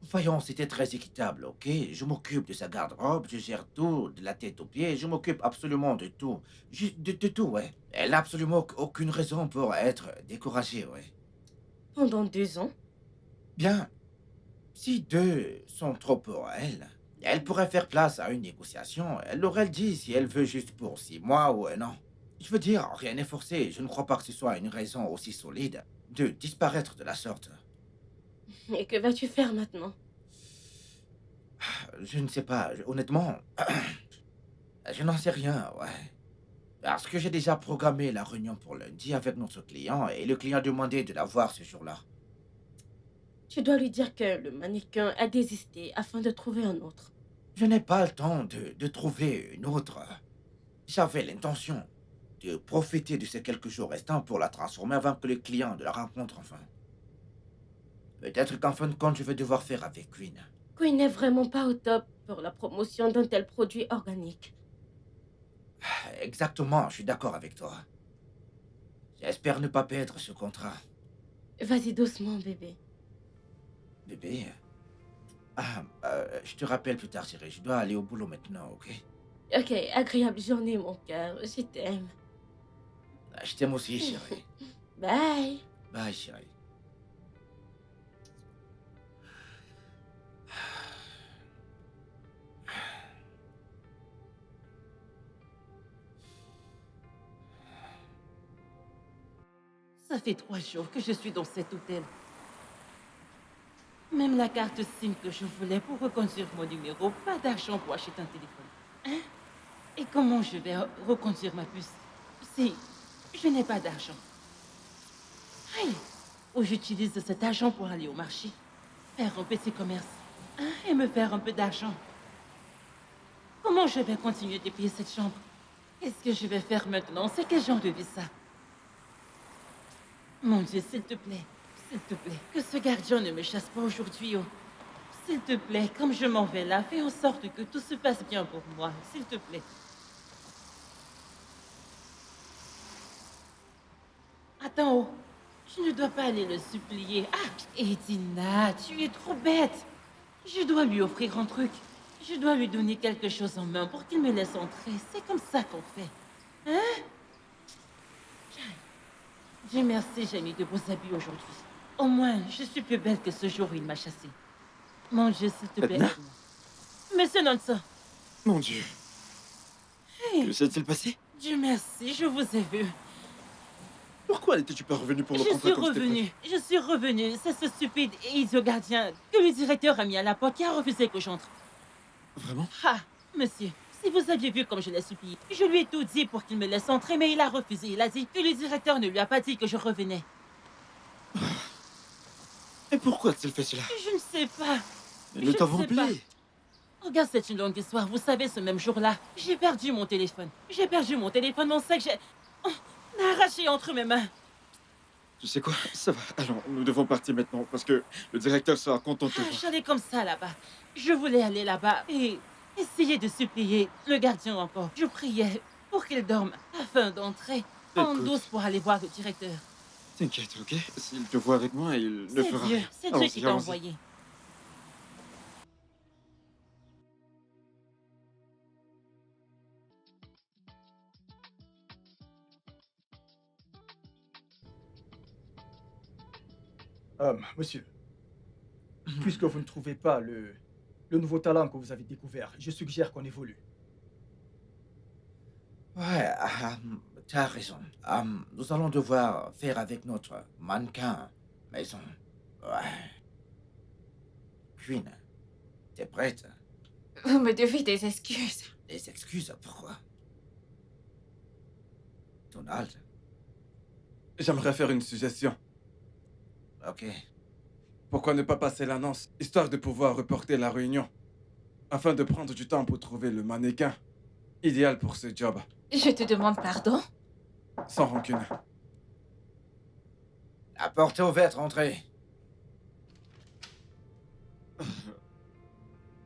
voyons, c'était très équitable, ok? Je m'occupe de sa garde-robe, je gère tout, de la tête aux pieds, je m'occupe absolument de tout. De tout, ouais. Elle n'a absolument aucune raison pour être découragée, ouais. Pendant 2 ans? Bien, si 2 sont trop pour elle, elle pourrait faire place à une négociation. Elle l'aurait dit si elle veut juste pour 6 mois ou 1 an. Je veux dire, rien n'est forcé. Je ne crois pas que ce soit une raison aussi solide de disparaître de la sorte. Et que vas-tu faire maintenant? Je ne sais pas, honnêtement, je n'en sais rien, ouais. Parce que j'ai déjà programmé la réunion pour lundi avec notre client et le client a demandé de la voir ce jour-là. Tu dois lui dire que le mannequin a désisté afin de trouver un autre. Je n'ai pas le temps de trouver une autre. J'avais l'intention de profiter de ces quelques jours restants pour la transformer avant que le client ne la rencontre enfin. Peut-être qu'en fin de compte, je vais devoir faire avec Queen. Queen n'est vraiment pas au top pour la promotion d'un tel produit organique. Exactement, je suis d'accord avec toi. J'espère ne pas perdre ce contrat. Vas-y doucement, bébé. Bébé, je te rappelle plus tard, chérie. Je dois aller au boulot maintenant, ok? Ok, agréable journée, mon cœur. Je t'aime. Je t'aime aussi, chérie. Bye. Bye, chérie. Ça fait 3 jours que je suis dans cet hôtel. Même la carte SIM que je voulais pour reconduire mon numéro, pas d'argent pour acheter un téléphone. Hein? Et comment je vais reconduire ma puce si je n'ai pas d'argent? Aïe! Ou j'utilise cet argent pour aller au marché, faire un petit commerce, hein, et me faire un peu d'argent. Comment je vais continuer de payer cette chambre? Qu'est-ce que je vais faire maintenant? C'est quel genre de vie ça? Mon Dieu, s'il te plaît, que ce gardien ne me chasse pas aujourd'hui, oh. S'il te plaît, comme je m'en vais là, fais en sorte que tout se passe bien pour moi. S'il te plaît. Attends, oh. Je ne dois pas aller le supplier. Ah, Edina, tu es trop bête. Je dois lui offrir un truc. Je dois lui donner quelque chose en main pour qu'il me laisse entrer. C'est comme ça qu'on fait. Hein? Dieu merci, j'ai mis de beaux habits aujourd'hui. Au moins, je suis plus belle que ce jour où il m'a chassée. Mon Dieu, s'il te plaît, Edna? aide-moi. Monsieur Nonso, Mon Dieu. hey, Que s'est-il passé? Dieu merci, je vous ai vu. Pourquoi n'étais-tu pas revenu pour le Je contrat suis comme c'était prévu? revenue. Je suis revenue. C'est ce stupide et idiot gardien que le directeur a mis à la porte qui a refusé que j'entre. Vraiment? Ah, monsieur, si vous aviez vu comme je l'ai supplié, je lui ai tout dit pour qu'il me laisse entrer, mais il a refusé. Il a dit que le directeur ne lui a pas dit que je revenais. Et pourquoi a-t-il fait cela? Je ne sais pas. Nous Je t'avons ne sais pas. appelé. Regarde, c'est une longue histoire. Vous savez, ce même jour-là, j'ai perdu mon téléphone. J'ai perdu mon téléphone, mon sac, j'ai... Oh, on a arraché entre mes mains. Tu sais quoi? Ça va. Allons, nous devons partir maintenant parce que le directeur sera content de te Ah, voir. j'allais comme ça là-bas. Je voulais aller là-bas et essayer de supplier le gardien encore. Je priais pour qu'il dorme afin d'entrer en Écoute. douce pour aller voir le directeur. T'inquiète, ok? S'il te voit avec moi, il ne C'est fera Dieu, rien. c'est Dieu Allons-y, qui t'a allons-y. envoyé. Monsieur, puisque vous ne trouvez pas le nouveau talent que vous avez découvert, je suggère qu'on évolue. Ouais, t'as raison. Nous allons devoir faire avec notre mannequin maison. Ouais. Queen, t'es prête? Vous me devez des excuses. Des excuses, pourquoi? Donald, J'aimerais faire une suggestion. ok. Pourquoi ne pas passer l'annonce, histoire de pouvoir reporter la réunion, afin de prendre du temps pour trouver le mannequin idéal pour ce job, Je te demande pardon. sans rancune. La porte est ouverte, rentrez.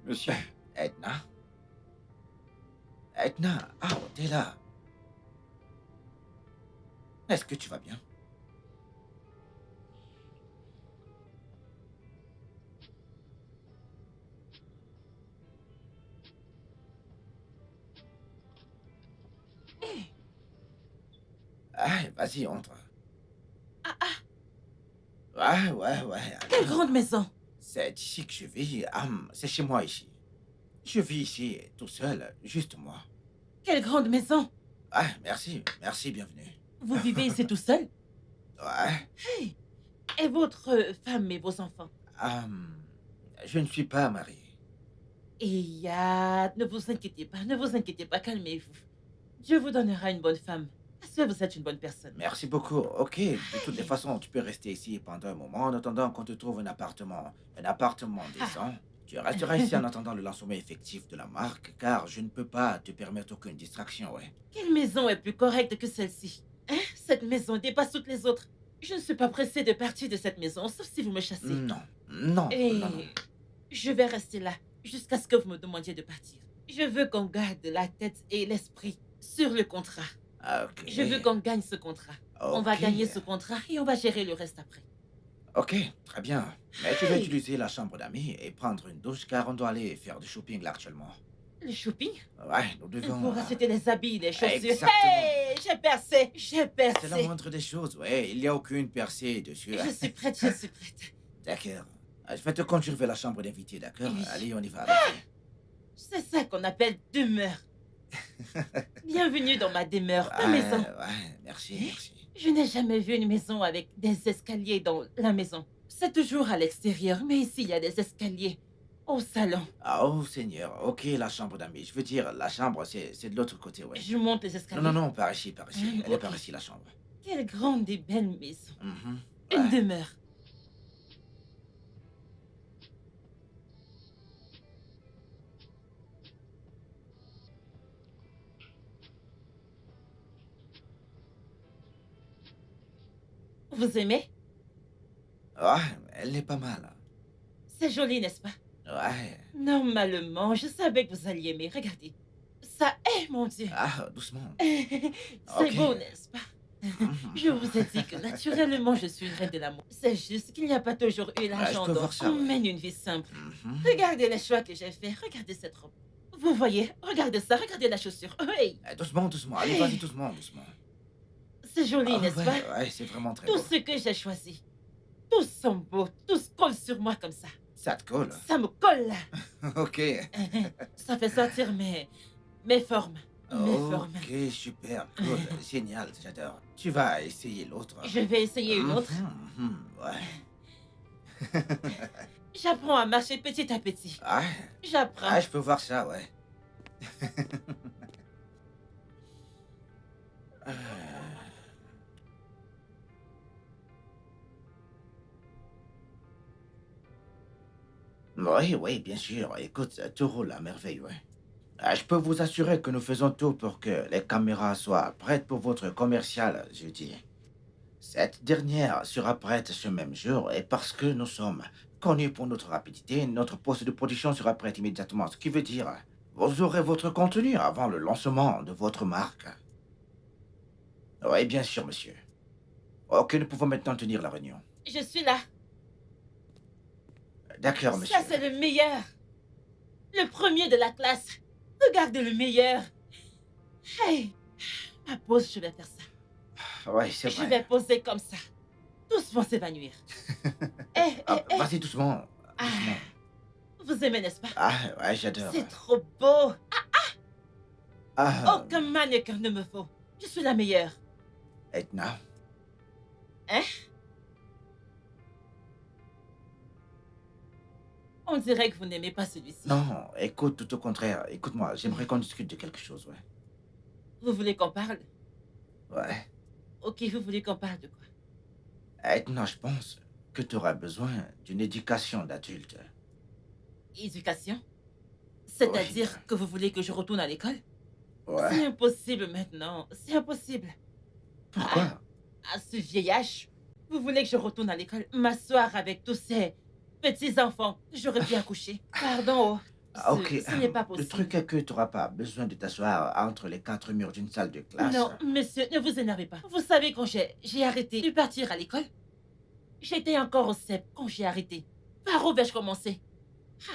Monsieur, Edna? Edna, t'es là. Est-ce que tu vas bien? Vas-y, entre. Ouais. Quelle alors, grande maison! C'est ici que je vis. C'est chez moi ici. Je vis ici, tout seul, juste moi. Quelle grande maison! Merci, bienvenue. Vous vivez ici tout seul? Ouais, Hey! Et votre femme et vos enfants? je ne suis pas marié. Et ne vous inquiétez pas, calmez-vous. Dieu vous donnera une bonne femme. Parce que vous êtes une bonne personne. Merci beaucoup. Ok, de toutes les façons, tu peux rester ici pendant un moment en attendant qu'on te trouve un appartement. Un appartement décent. Tu resteras ici en attendant le lancement effectif de la marque, car je ne peux pas te permettre aucune distraction, ouais. Quelle maison est plus correcte que celle-ci? Hein? Cette maison dépasse toutes les autres. Je ne suis pas pressée de partir de cette maison, sauf si vous me chassez. Non. Et je vais rester là jusqu'à ce que vous me demandiez de partir. Je veux qu'on garde la tête et l'esprit sur le contrat. Ok. Je veux qu'on gagne ce contrat. On va Ok. gagner ce contrat et on va gérer le reste après. Ok, très bien. Mais tu vas Hey. utiliser la chambre d'amis et prendre une douche, car on doit aller faire du shopping là actuellement. Le shopping? Ouais, nous devons... Pour acheter les habits, les chaussures. Exactement. Hey! J'ai percé! J'ai C'est la percé! moindre des choses, ouais. Il n'y a aucune percée dessus. Je suis prête, je suis prête. D'accord. Je vais te conduire vers la chambre d'invité, d'accord? Oui. Allez, on y va. allez. C'est ça qu'on appelle demeure. Bienvenue dans ma demeure, ma Ouais, maison. ouais, merci. Je n'ai jamais vu une maison avec des escaliers dans la maison. C'est toujours à l'extérieur, mais ici, il y a des escaliers au salon. Oh, Seigneur. Ok, la chambre d'amis. Je veux dire, la chambre, c'est de l'autre côté, ouais. Je monte les escaliers. Non, par ici. Elle est Ok. par ici, la chambre. Quelle grande et belle maison. Mhm. Une Ouais. demeure. Vous aimez? Ouais, elle est pas mal. C'est joli, n'est-ce pas? Ouais. Normalement, je savais que vous alliez aimer. Regardez. Ça est, mon Dieu. Ah, doucement. C'est Ok. beau, n'est-ce pas? Mhm. Je vous ai dit que naturellement, je suis une reine de l'amour. C'est juste qu'il n'y a pas toujours eu Ouais, je l'argent, peux donc voir ça, on ouais. mène une vie simple. Mhm. Regardez les choix que j'ai faits. Regardez cette robe. Vous voyez? Regardez ça. Regardez la chaussure. Hey, Doucement, doucement. Allez, vas-y, doucement, doucement. c'est joli, Ah n'est-ce ouais, pas? ouais, c'est vraiment très Tout beau. ce que j'ai choisi, tous sont beaux. Tous collent sur moi comme ça. Ça te colle. Ça me colle. Ok. Ça fait sortir mes formes. Mes formes. Ok, super, cool, génial, j'adore. Tu vas essayer l'autre. Je vais essayer une autre. Ouais. J'apprends à marcher petit à petit. Ah, J'apprends. ah, je peux voir ça, ouais. Euh, Oui, oui, bien sûr. Écoute, tout roule à merveille, ouais. Je peux vous assurer que nous faisons tout pour que les caméras soient prêtes pour votre commercial jeudi. Cette dernière sera prête ce même jour et parce que nous sommes connus pour notre rapidité, notre poste de production sera prêt immédiatement. Ce qui veut dire, vous aurez votre contenu avant le lancement de votre marque. Oui, bien sûr, monsieur. Ok, nous pouvons maintenant tenir la réunion. Je suis là. D'accord, monsieur. Ça, c'est le meilleur. Le premier de la classe. Regardez le meilleur. Hey, ma pause, je vais faire ça. Oui, c'est Je vrai. vais poser comme ça. Tous vont s'évanouir. Vas-y, doucement. Ah, Doucement. vous aimez, n'est-ce pas? Ah, ouais, j'adore. C'est trop beau. Ah, Aucun mannequin ne me faut. Je suis la meilleure. Edna. Hein? On dirait que vous n'aimez pas celui-ci. Non, écoute, tout au contraire. Écoute-moi, j'aimerais qu'on discute de quelque chose, ouais. Vous voulez qu'on parle? Ouais. Ok, vous voulez qu'on parle de quoi? Edna, je pense que tu auras besoin d'une éducation d'adulte. Éducation? C'est-à-dire Oui. que vous voulez que je retourne à l'école? Ouais. C'est impossible maintenant. C'est impossible. Pourquoi? À ce vieil âge, vous voulez que je retourne à l'école, m'asseoir avec tous ces petits-enfants que j'aurais bien accoucher? Pardon, oh. Ok. Ce n'est pas Le possible. truc est que tu n'auras pas besoin de t'asseoir entre les quatre murs d'une salle de classe. Non, monsieur, ne vous énervez pas. Vous savez quand j'ai arrêté de partir à l'école? J'étais encore au CEP quand j'ai arrêté. Par où vais-je commencer? Ce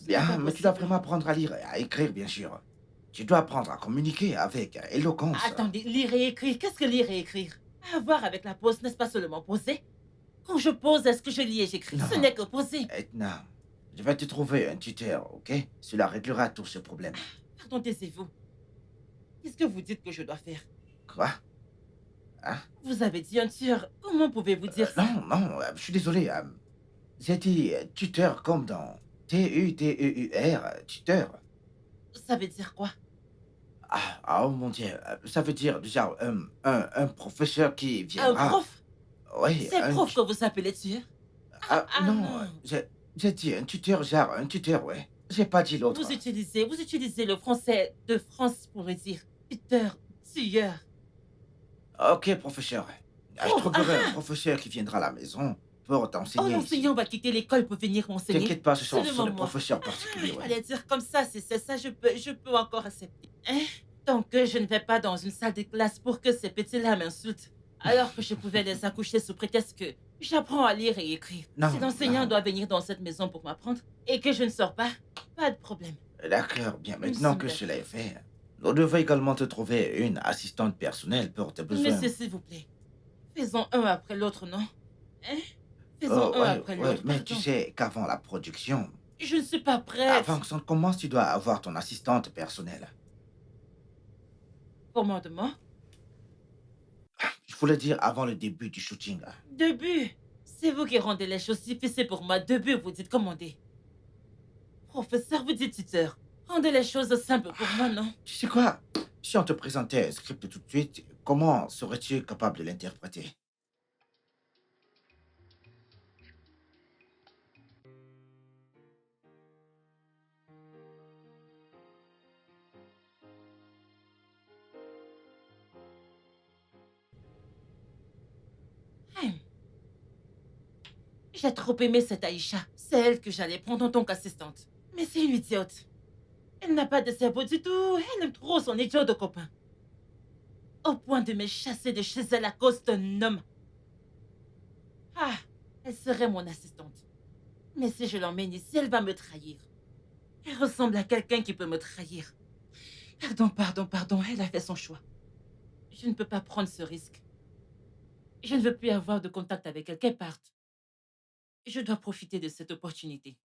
n'est Bien, pas mais tu dois possible. vraiment apprendre à lire et à écrire, bien sûr. Tu dois apprendre à communiquer avec éloquence. Attendez, lire et écrire, qu'est-ce que lire et écrire? À voir avec la pause, n'est-ce pas seulement poser? Quand je pose, est-ce que je lis et j'écris? Non. Ce n'est que poser. Edna, je vais te trouver un tuteur, ok? Cela réglera tous ces problèmes. Pardon, taisez-vous. Qu'est-ce que vous dites que je dois faire? Quoi? Vous avez dit un tueur. Comment pouvez-vous dire ça? Non, non, je suis désolé. J'ai dit tuteur comme dans T-U-T-E-U-R, tuteur. Ça veut dire quoi? Oh mon Dieu, ça veut dire déjà un professeur qui Un viendra. prof? Oui, C'est prof que vous appelez tueur? non, non. j'ai dit un tuteur, genre un tuteur, ouais. J'ai pas dit l'autre. Vous utilisez le français de France pour le dire. Tuteur, tueur. Ok, professeur. Je Oh, trouverai un professeur qui viendra à la maison pour Oh, t'enseigner ici. l'enseignant va quitter l'école pour venir m'enseigner. T'inquiète pas, ce sont Seulement des moi. professeurs particuliers, Il ouais. fallait dire comme ça, si c'est ça, je peux encore accepter. Hein? Tant que je ne vais pas dans une salle de classe pour que ces petits-là m'insultent, alors que je pouvais les accoucher sous prétexte que j'apprends à lire et écrire. Non, Si l'enseignant non. doit venir dans cette maison pour m'apprendre et que je ne sors pas de problème. D'accord, bien. Maintenant que cela est fait, nous devons également te trouver une assistante personnelle pour tes besoins. Monsieur, s'il vous plaît, faisons un après l'autre, non? Hein? Faisons un Ouais, après ouais, l'autre. mais pardon. tu sais qu'avant la production, Je ne suis pas prête. avant que ça ne commence, tu dois avoir ton assistante personnelle. Commandement? Je voulais dire avant le début du shooting. Début. C'est vous qui rendez les choses difficiles pour moi. Début, vous dites commander. Professeur, vous dites tuteur. Rendez les choses simples pour moi, non? Tu sais quoi? Si on te présentait un script tout de suite, comment serais-tu capable de l'interpréter? J'ai trop aimé cette Aïcha. C'est elle que j'allais prendre en tant qu'assistante. Mais c'est une idiote. Elle n'a pas de cerveau du tout. Elle aime trop son idiot de copain. Au point de me chasser de chez elle à cause d'un homme. Ah, elle serait mon assistante. Mais si je l'emmène ici, elle va me trahir. Elle ressemble à quelqu'un qui peut me trahir. Pardon, elle a fait son choix. Je ne peux pas prendre ce risque. Je ne veux plus avoir de contact avec elle, qu'elle parte. Je dois profiter de cette opportunité.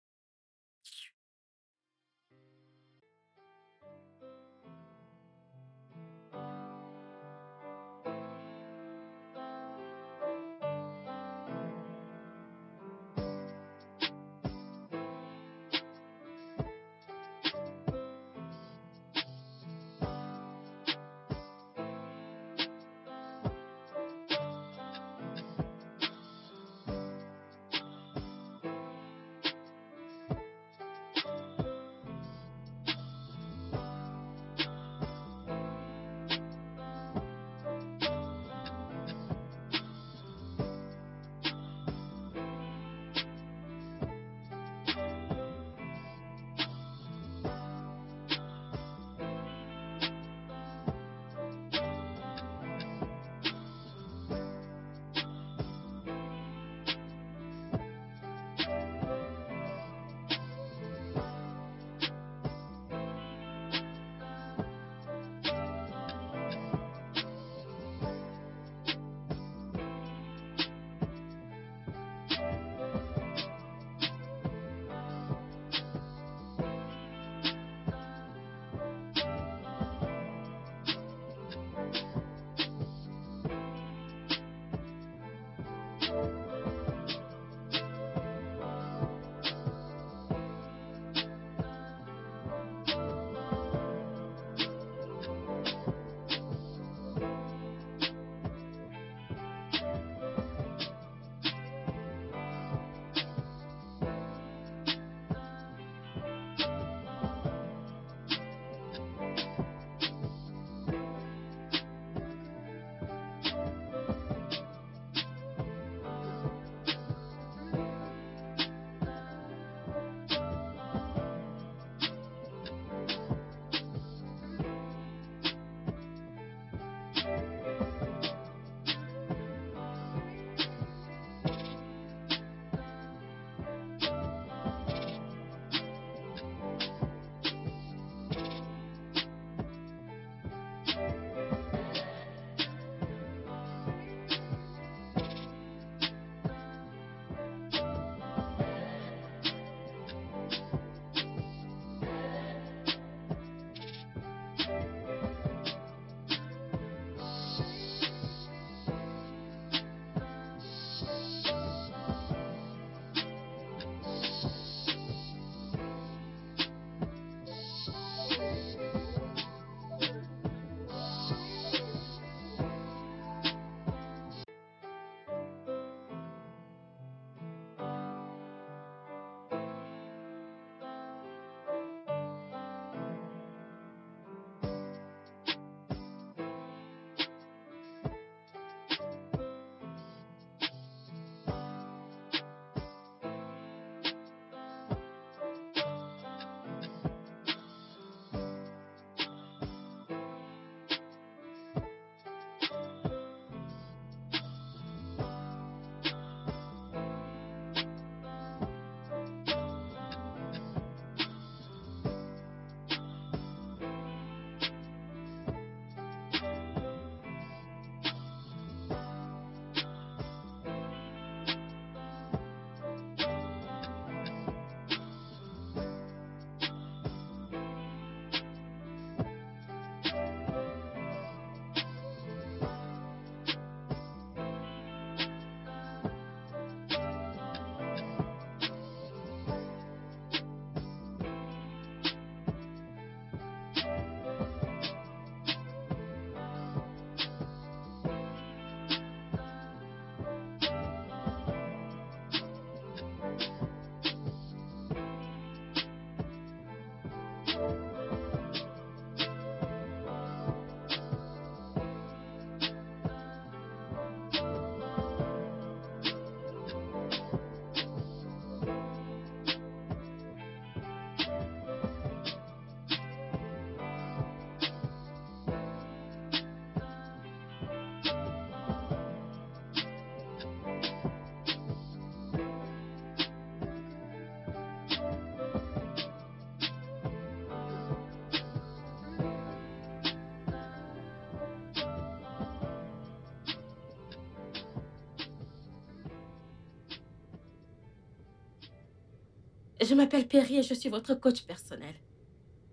Je m'appelle Perry et je suis votre coach personnel.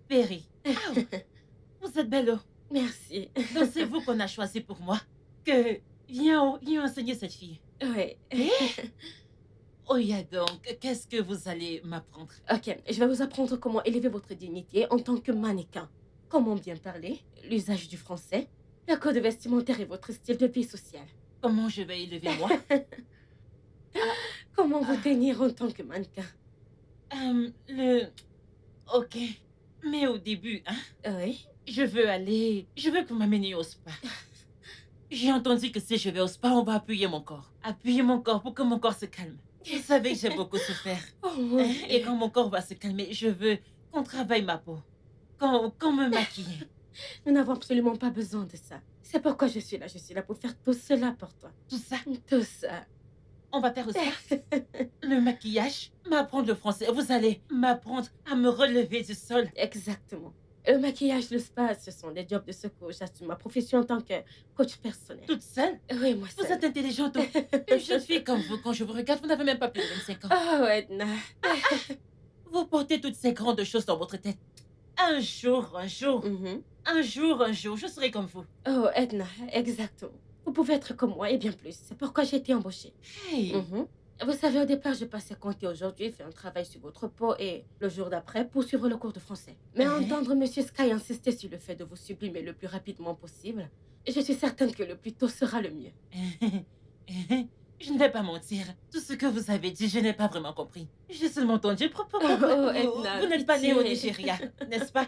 Perry. Ah, vous êtes belle. Merci. Donc c'est vous qu'on a choisi pour moi. Que viens enseigner cette fille. Oui. Oh, yeah, donc, qu'est-ce que vous allez m'apprendre? Ok, je vais vous apprendre comment élever votre dignité en tant que mannequin. Comment bien parler, l'usage du français, le code vestimentaire et votre style de vie social. Comment je vais élever moi? Comment vous tenir en tant que mannequin. Ok. Mais au début, hein, Oui. je veux que vous m'ameniez au spa. J'ai entendu que si je vais au spa, on va appuyer mon corps. Appuyer mon corps pour que mon corps se calme. Vous savez que j'ai beaucoup souffert. Oh mon Hein, et Dieu. quand mon corps va se calmer, je veux qu'on travaille ma peau. Qu'on me maquille. Nous n'avons absolument pas besoin de ça. C'est pourquoi je suis là. Je suis là pour faire tout cela pour toi. Tout ça, Tout ça. on va faire au spa. Le maquillage, m'apprendre le français. Vous allez m'apprendre à me relever du sol. Exactement. Le maquillage, le spa, ce sont des jobs de secours. J'assume ma profession en tant que coach personnel. Toute seule. Oui, moi Vous seule. êtes intelligente. Une jeune fille comme vous, quand je vous regarde, vous n'avez même pas plus de 25 ans. Oh, Edna. Vous portez toutes ces grandes choses dans votre tête. Un jour, Mhm. un jour, je serai comme vous. Oh, Edna, exactement. Vous pouvez être comme moi et bien plus. C'est pourquoi j'ai été embauchée. Hey, Mhm. Vous savez, au départ, je passais compter aujourd'hui, faire un travail sur votre peau et le jour d'après, poursuivre le cours de français. Mais Mhm. entendre Monsieur Sky insister sur le fait de vous sublimer le plus rapidement possible, je suis certaine que le plus tôt sera le mieux. je ne vais pas mentir. Tout ce que vous avez dit, je n'ai pas vraiment compris. J'ai seulement entendu propos. Oh, Edna, Vous n'êtes pas né au pitié. Nigeria, n'est-ce pas?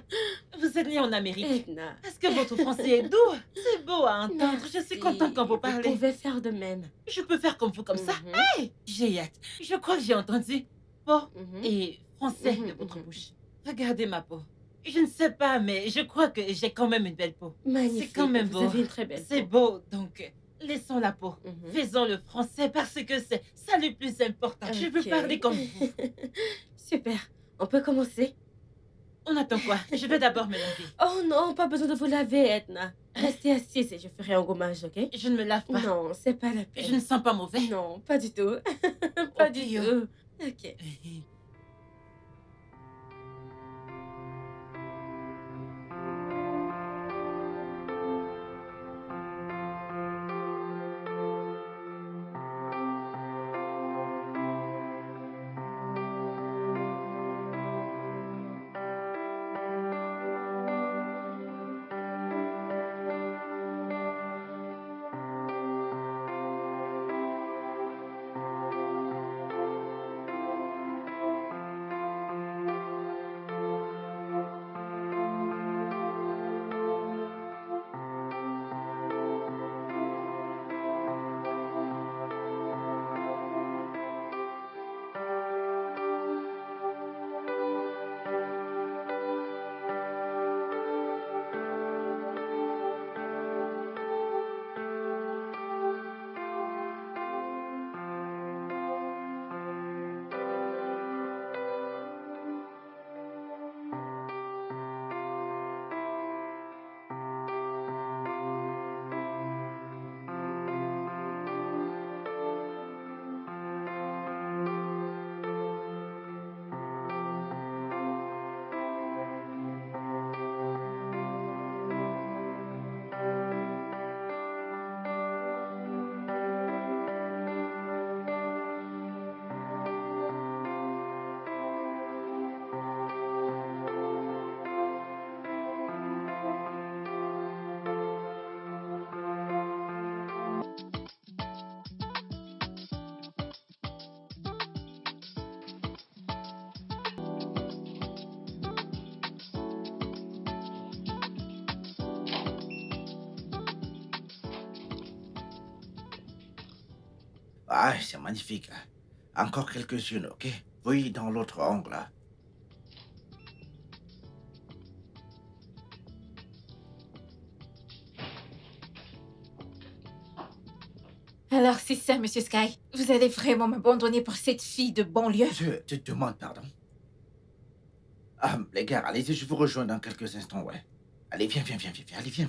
Vous êtes né en Amérique. Edna. Est-ce que votre français est doux? C'est beau à entendre. Je suis contente quand vous Vous parlez. pouvez faire de même. Je peux faire comme vous, comme ça. Mhm. Hey, j'ai hâte. Je crois que j'ai entendu peau Mhm. et français Mhm, de votre mhm. bouche. Regardez ma peau. Je ne sais pas, mais je crois que j'ai quand même une belle peau. Magnifique. quand même Vous beau. avez une très belle C'est peau. beau, donc laissons la peau. Mhm. Faisons le français parce que c'est ça le plus important. Je veux Ok. parler comme vous. Super. On peut commencer? On attend quoi? Je vais d'abord me laver. Oh non, pas besoin de vous laver, Edna. Restez assise et je ferai un gommage, ok? Je ne me lave pas. Non, c'est pas la Je ne peine. sens pas mauvais. Non, pas du tout. Pas Ok, du yo. tout. Ok. Ah, c'est magnifique. Encore quelques-unes, ok? Oui, dans l'autre angle. Alors, c'est ça, Monsieur Sky. Vous allez vraiment m'abandonner pour cette fille de banlieue? Je te demande pardon. Ah, les gars, allez-y, je vous rejoins dans quelques instants, ouais. Allez, viens. Allez, viens.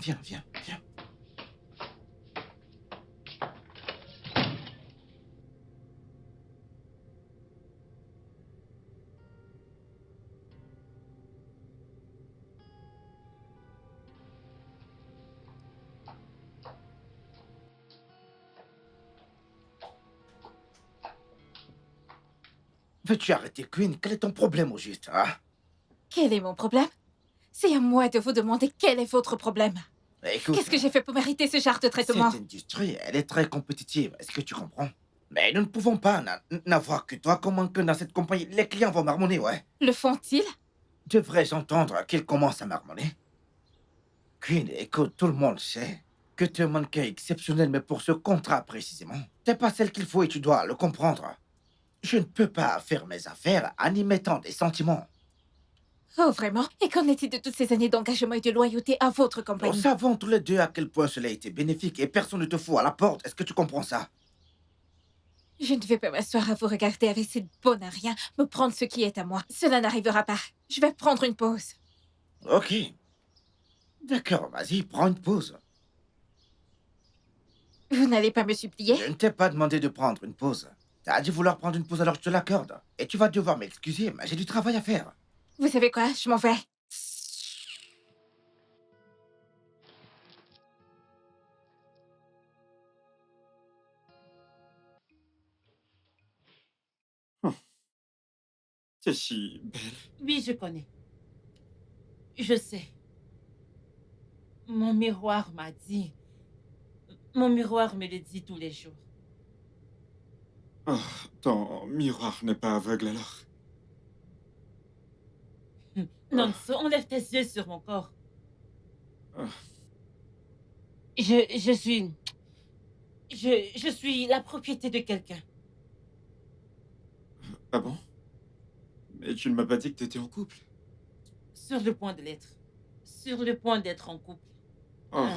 Peux-tu arrêter, Queen? Quel est ton problème au juste, hein? Quel est mon problème? C'est à moi de vous demander quel est votre problème. Écoute, Qu'est-ce que j'ai fait pour mériter ce genre de traitement? cette industrie, elle est très compétitive. Est-ce que tu comprends? Mais nous ne pouvons pas n'avoir que toi. Comment que dans cette compagnie, les clients vont marmonner, ouais? Le font-ils? Devrais-je entendre qu'ils commencent à marmonner? Queen, écoute, tout le monde sait que tu es un mannequin exceptionnel, mais pour ce contrat précisément, t'es pas celle qu'il faut et tu dois le comprendre. Je ne peux pas faire mes affaires en y mettant des sentiments. Oh, vraiment? Et qu'en est-il de toutes ces années d'engagement et de loyauté à votre Nous compagnie? savons tous les deux à quel point cela a été bénéfique et personne ne te fout à la porte. Est-ce que tu comprends ça? Je ne vais pas m'asseoir à vous regarder avec cette bonne à rien, me prendre ce qui est à moi. Cela n'arrivera pas. Je vais prendre une pause. Ok. D'accord, vas-y, prends une pause. Vous n'allez pas me supplier? Je ne t'ai pas demandé de prendre une pause. T'as dit vouloir prendre une pause, alors je te l'accorde. Et tu vas devoir m'excuser, mais j'ai du travail à faire. Vous savez quoi? Je m'en vais. C'est si belle. Oui, je connais. Je sais. Mon miroir m'a dit. Mon miroir me le dit tous les jours. Oh, ton miroir n'est pas aveugle alors. Nonso, enlève tes yeux sur mon corps. Ah. Je suis... Je suis la propriété de quelqu'un. Ah bon? Mais tu ne m'as pas dit que tu étais en couple. Sur le point de l'être. Sur le point d'être en couple. Oh.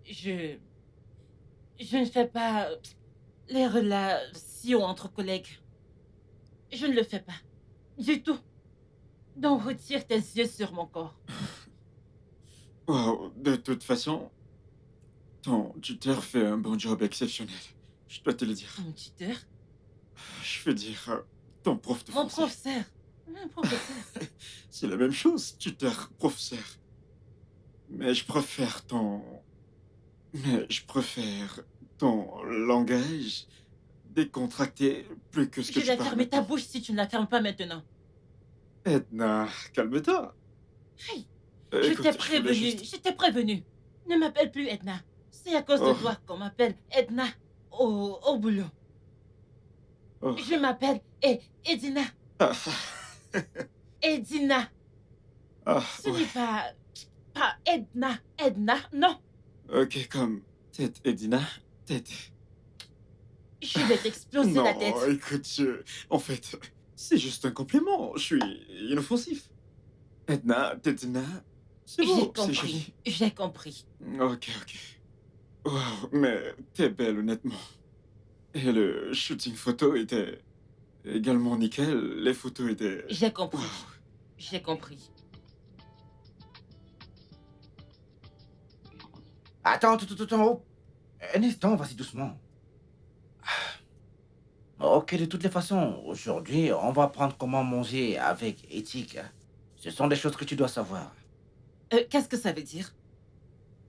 Je ne fais pas les relations entre collègues. Je ne le fais pas. Du tout. Donc retire tes yeux sur mon corps. Wow, de toute façon, ton tuteur fait un bon job exceptionnel. Je dois te le dire. Mon tuteur? Je veux dire, ton prof de Mon français. professeur. Mon professeur. C'est la même chose, tuteur, professeur. Mais je préfère ton langage décontracté plus que ce que Je tu vais parles fermer ta maintenant. bouche si tu ne la fermes pas maintenant. Edna, calme-toi. Hey, Écoute, je t'ai voulais prévenu. juste- Je t'ai prévenu. Ne m'appelle plus Edna. C'est à cause de Oh. toi qu'on m'appelle Edna au boulot. Oh. Je m'appelle Edina. Ah. Edina. Ah, Ce ouais. n'est pas Edna. Edna, non. Ok, comme tête, Edina, tête. Je vais t'exploser Non, la tête. écoute, en fait, c'est juste un compliment. Je suis inoffensif. Edna, Edna, c'est J'ai beau, c'est compris. joli. J'ai compris. Ok. Wow, mais t'es belle, honnêtement. Et le shooting photo était également nickel. Les photos étaient... J'ai compris. Wow. J'ai compris. Attends, oh. Un instant, vas-y doucement. Ok, de toutes les façons, aujourd'hui, on va apprendre comment manger avec éthique. Ce sont des choses que tu dois savoir. Qu'est-ce que ça veut dire?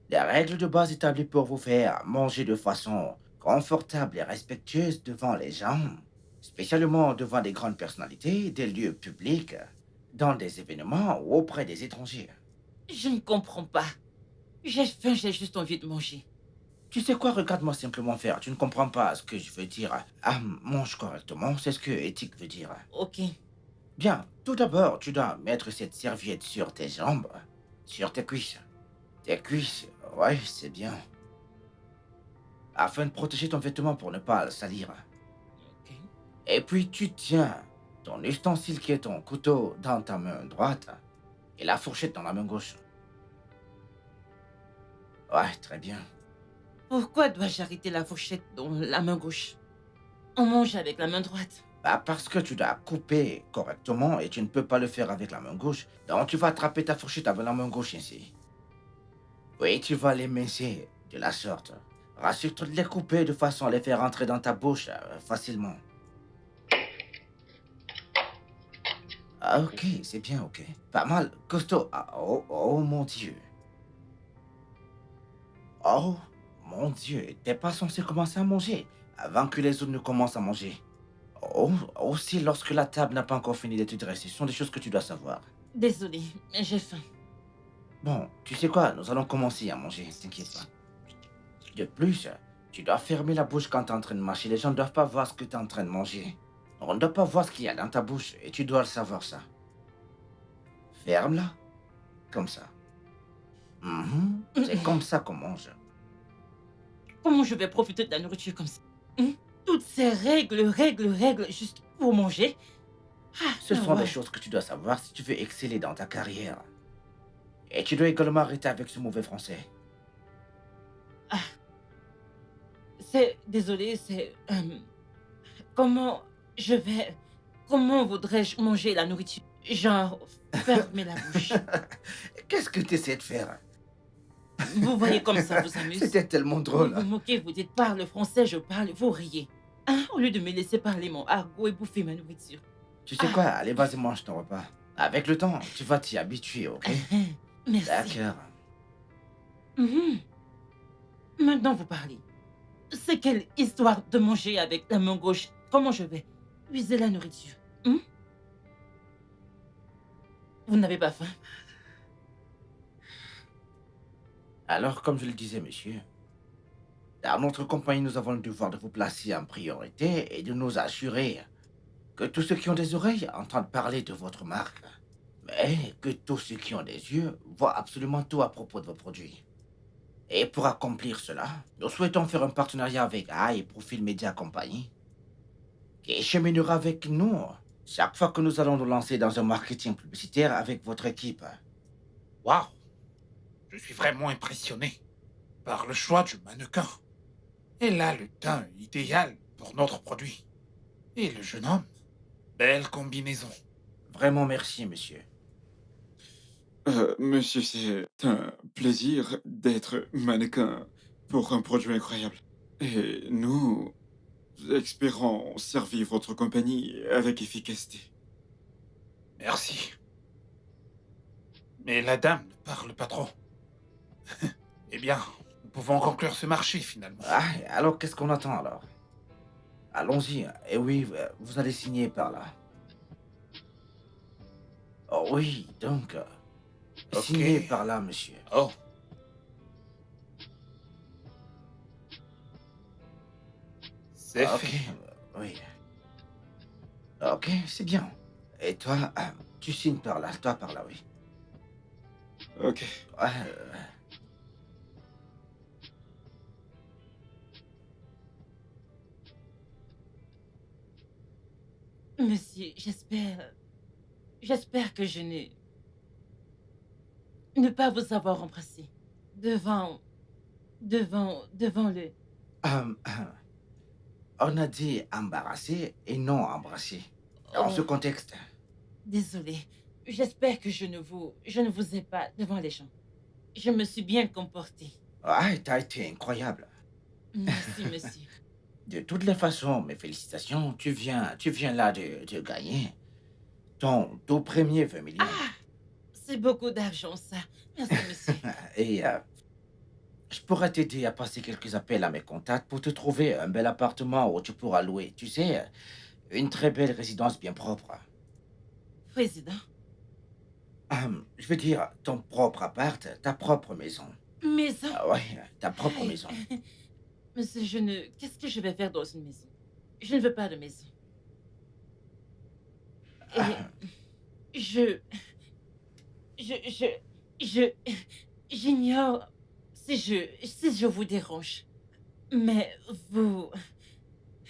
Les règles de base établies pour vous faire manger de façon confortable et respectueuse devant les gens, spécialement devant des grandes personnalités, des lieux publics, dans des événements ou auprès des étrangers. Je ne comprends pas. J'ai faim, j'ai juste envie de manger. Tu sais quoi, regarde-moi simplement faire. Tu ne comprends pas ce que je veux dire. Ah, mange correctement, c'est ce que éthique veut dire. Ok. Bien, tout d'abord, tu dois mettre cette serviette sur tes jambes, sur tes cuisses. Tes cuisses, ouais, c'est bien. Afin de protéger ton vêtement pour ne pas le salir. Ok. Et puis tu tiens ton ustensile qui est ton couteau dans ta main droite et la fourchette dans la main gauche. Ouais, très bien. Pourquoi dois-je arrêter la fourchette dans la main gauche? On mange avec la main droite. Bah parce que tu dois couper correctement et tu ne peux pas le faire avec la main gauche. Donc tu vas attraper ta fourchette avec la main gauche ainsi. Oui, tu vas l'émincer de la sorte. Rassure-toi de les couper de façon à les faire entrer dans ta bouche facilement. Ah, ok, c'est bien, ok. Pas mal, costaud. Ah, oh mon Dieu. Oh mon Dieu, t'es pas censé commencer à manger avant que les autres ne commencent à manger. Aussi, lorsque la table n'a pas encore fini d'être dressée, ce sont des choses que tu dois savoir. Désolée, j'ai faim. Bon, tu sais quoi, nous allons commencer à manger, t'inquiète pas. De plus, tu dois fermer la bouche quand tu es en train de marcher. Les gens ne doivent pas voir ce que tu es en train de manger. On ne doit pas voir ce qu'il y a dans ta bouche et tu dois le savoir ça. Ferme-la, comme ça. C'est comme ça qu'on mange. Comment je vais profiter de la nourriture comme ça? Toutes ces règles, juste pour manger? Ce sont des ouais. choses que tu dois savoir si tu veux exceller dans ta carrière. Et tu dois également arrêter avec ce mauvais français. Désolé, comment comment voudrais-je manger la nourriture? Genre, fermer la bouche. Qu'est-ce que tu essaies de faire? Vous voyez comme ça vous amuse? C'était tellement Vous drôle. vous moquez, vous dites parle français, je parle, vous riez. Hein, au lieu de me laisser parler mon argot et bouffer ma nourriture. Tu sais quoi? Allez, vas-y, mange ton repas. Avec le temps, tu vas t'y habituer, ok? Merci. D'accord. Mhm. Maintenant, vous parlez. C'est quelle histoire de manger avec la main gauche? Comment je vais user la nourriture? Vous n'avez pas faim? Alors, comme je le disais, monsieur, dans notre compagnie, nous avons le devoir de vous placer en priorité et de nous assurer que tous ceux qui ont des oreilles entendent parler de votre marque, mais que tous ceux qui ont des yeux voient absolument tout à propos de vos produits. Et pour accomplir cela, nous souhaitons faire un partenariat avec AI et Profil Media Company, qui cheminera avec nous chaque fois que nous allons nous lancer dans un marketing publicitaire avec votre équipe. Waouh! Je suis vraiment impressionné par le choix du mannequin. Elle a le teint idéal pour notre produit. Et le jeune homme, belle combinaison. Vraiment merci, monsieur. Monsieur, c'est un plaisir d'être mannequin pour un produit incroyable. Et nous espérons servir votre compagnie avec efficacité. Merci. Mais la dame ne parle pas trop. Eh bien, nous pouvons conclure ce marché finalement. Ah, alors qu'est-ce qu'on attend alors? Allons-y. Et oui, vous allez signer par là. Oh oui, donc, Ok. signez par là, monsieur. Oh. C'est Ok, fait. oui. Ok, c'est bien. Et toi, tu signes par là, toi par là, oui. Ok. Ouais, Monsieur, j'espère que je ne pas vous avoir embrassé devant le... euh, on a dit embarrassé et non embrassé. Dans ce Oh, contexte. désolé. J'espère que je ne vous ai pas devant les gens. Je me suis bien comportée. Ouais, t'as été incroyable. Merci, monsieur. De toutes les façons, mes félicitations, tu viens là de gagner ton tout premier 20 millions. C'est beaucoup d'argent, ça. Merci, monsieur. Et je pourrais t'aider à passer quelques appels à mes contacts pour te trouver un bel appartement où tu pourras louer. Tu sais, une très belle résidence bien propre. Président, Je veux dire, ton propre appart, ta propre maison. maison. Ah ouais, ta propre Hey, maison. Monsieur, qu'est-ce que je vais faire dans une maison? Je ne veux pas de maison. Et Ah, je... je... J'ignore si je vous dérange. Mais vous...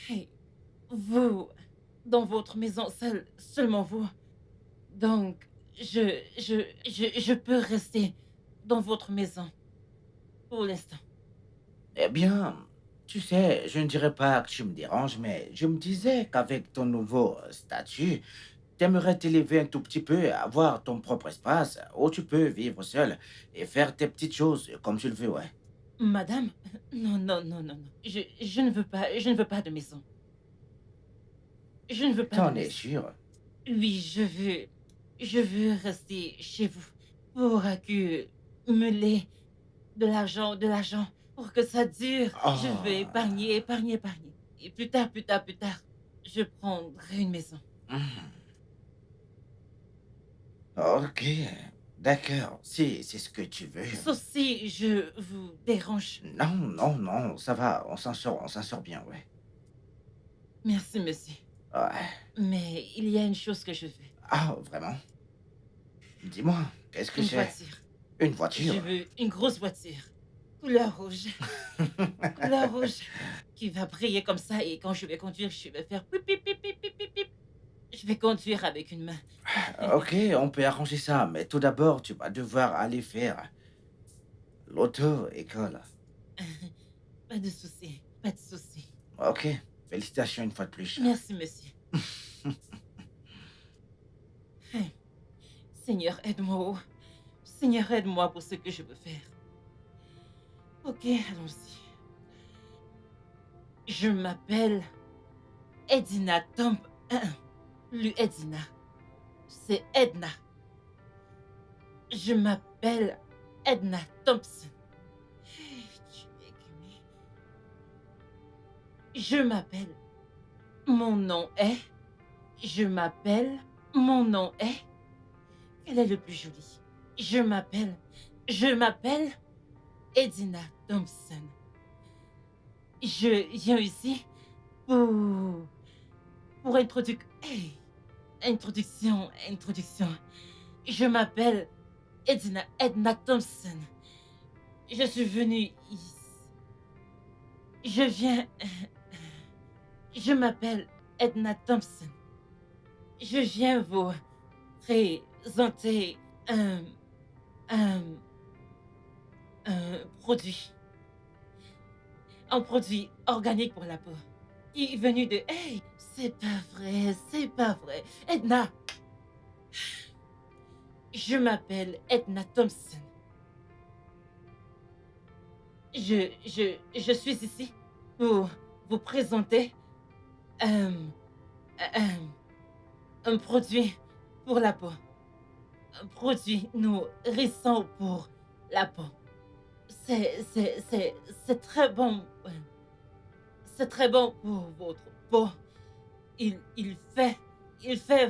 Hey, vous... Dans votre maison, seulement vous. Donc, je peux rester dans votre maison pour l'instant. eh bien, tu sais, je ne dirais pas que tu me déranges, mais je me disais qu'avec ton nouveau statut, t'aimerais t'élever un tout petit peu, avoir ton propre espace où tu peux vivre seul et faire tes petites choses comme tu le veux, ouais. Madame? Non, non, non, non, non. Je ne veux pas de maison. Je ne veux pas de T'en es maison. sûr? Oui, je veux rester chez vous pour accumuler de l'argent, pour que ça dure. Je veux Oh, épargner. Et plus tard, je prendrai une maison. Ok, d'accord, si c'est ce que tu veux. Sauf si je vous dérange. Non, non, non, ça va, on s'en sort bien, ouais. Merci, monsieur. Ouais. Mais il y a une chose que je veux. Ah, vraiment? Dis-moi, qu'est-ce que Une c'est? voiture. Une Je voiture? veux une grosse voiture. Couleur rouge. Couleur rouge. Qui va briller comme ça et quand je vais conduire, je vais faire pip, pip, pip, pip, pip, pip, pip. Je vais conduire avec une main. Ok, on peut arranger ça, mais tout d'abord, tu vas devoir aller faire l'auto-école. Pas de souci. Pas de souci. Ok, félicitations une fois de plus. Merci, monsieur. Seigneur, aide-moi. Seigneur, aide-moi pour ce que je veux faire. Ok, allons-y. Je m'appelle Edina Tomb. Lu Edina. C'est Edna. Je m'appelle Edna Thompson. Je m'appelle. Mon nom est. Je m'appelle. Mon nom est. Quel est le plus joli? Je m'appelle Edina Thompson. Je viens ici pour introduction. Je m'appelle Edna Thompson. Je suis venue ici. Je viens. Je m'appelle Edna Thompson. Je viens vous présenter un produit. Un produit organique pour la peau. Qui est venu de... Hey, c'est pas vrai. Edna. Je m'appelle Edna Thompson. Je suis ici pour vous présenter un produit pour la peau. Un produit nourrissant pour la peau. C'est très bon. C'est très bon pour votre peau. Il fait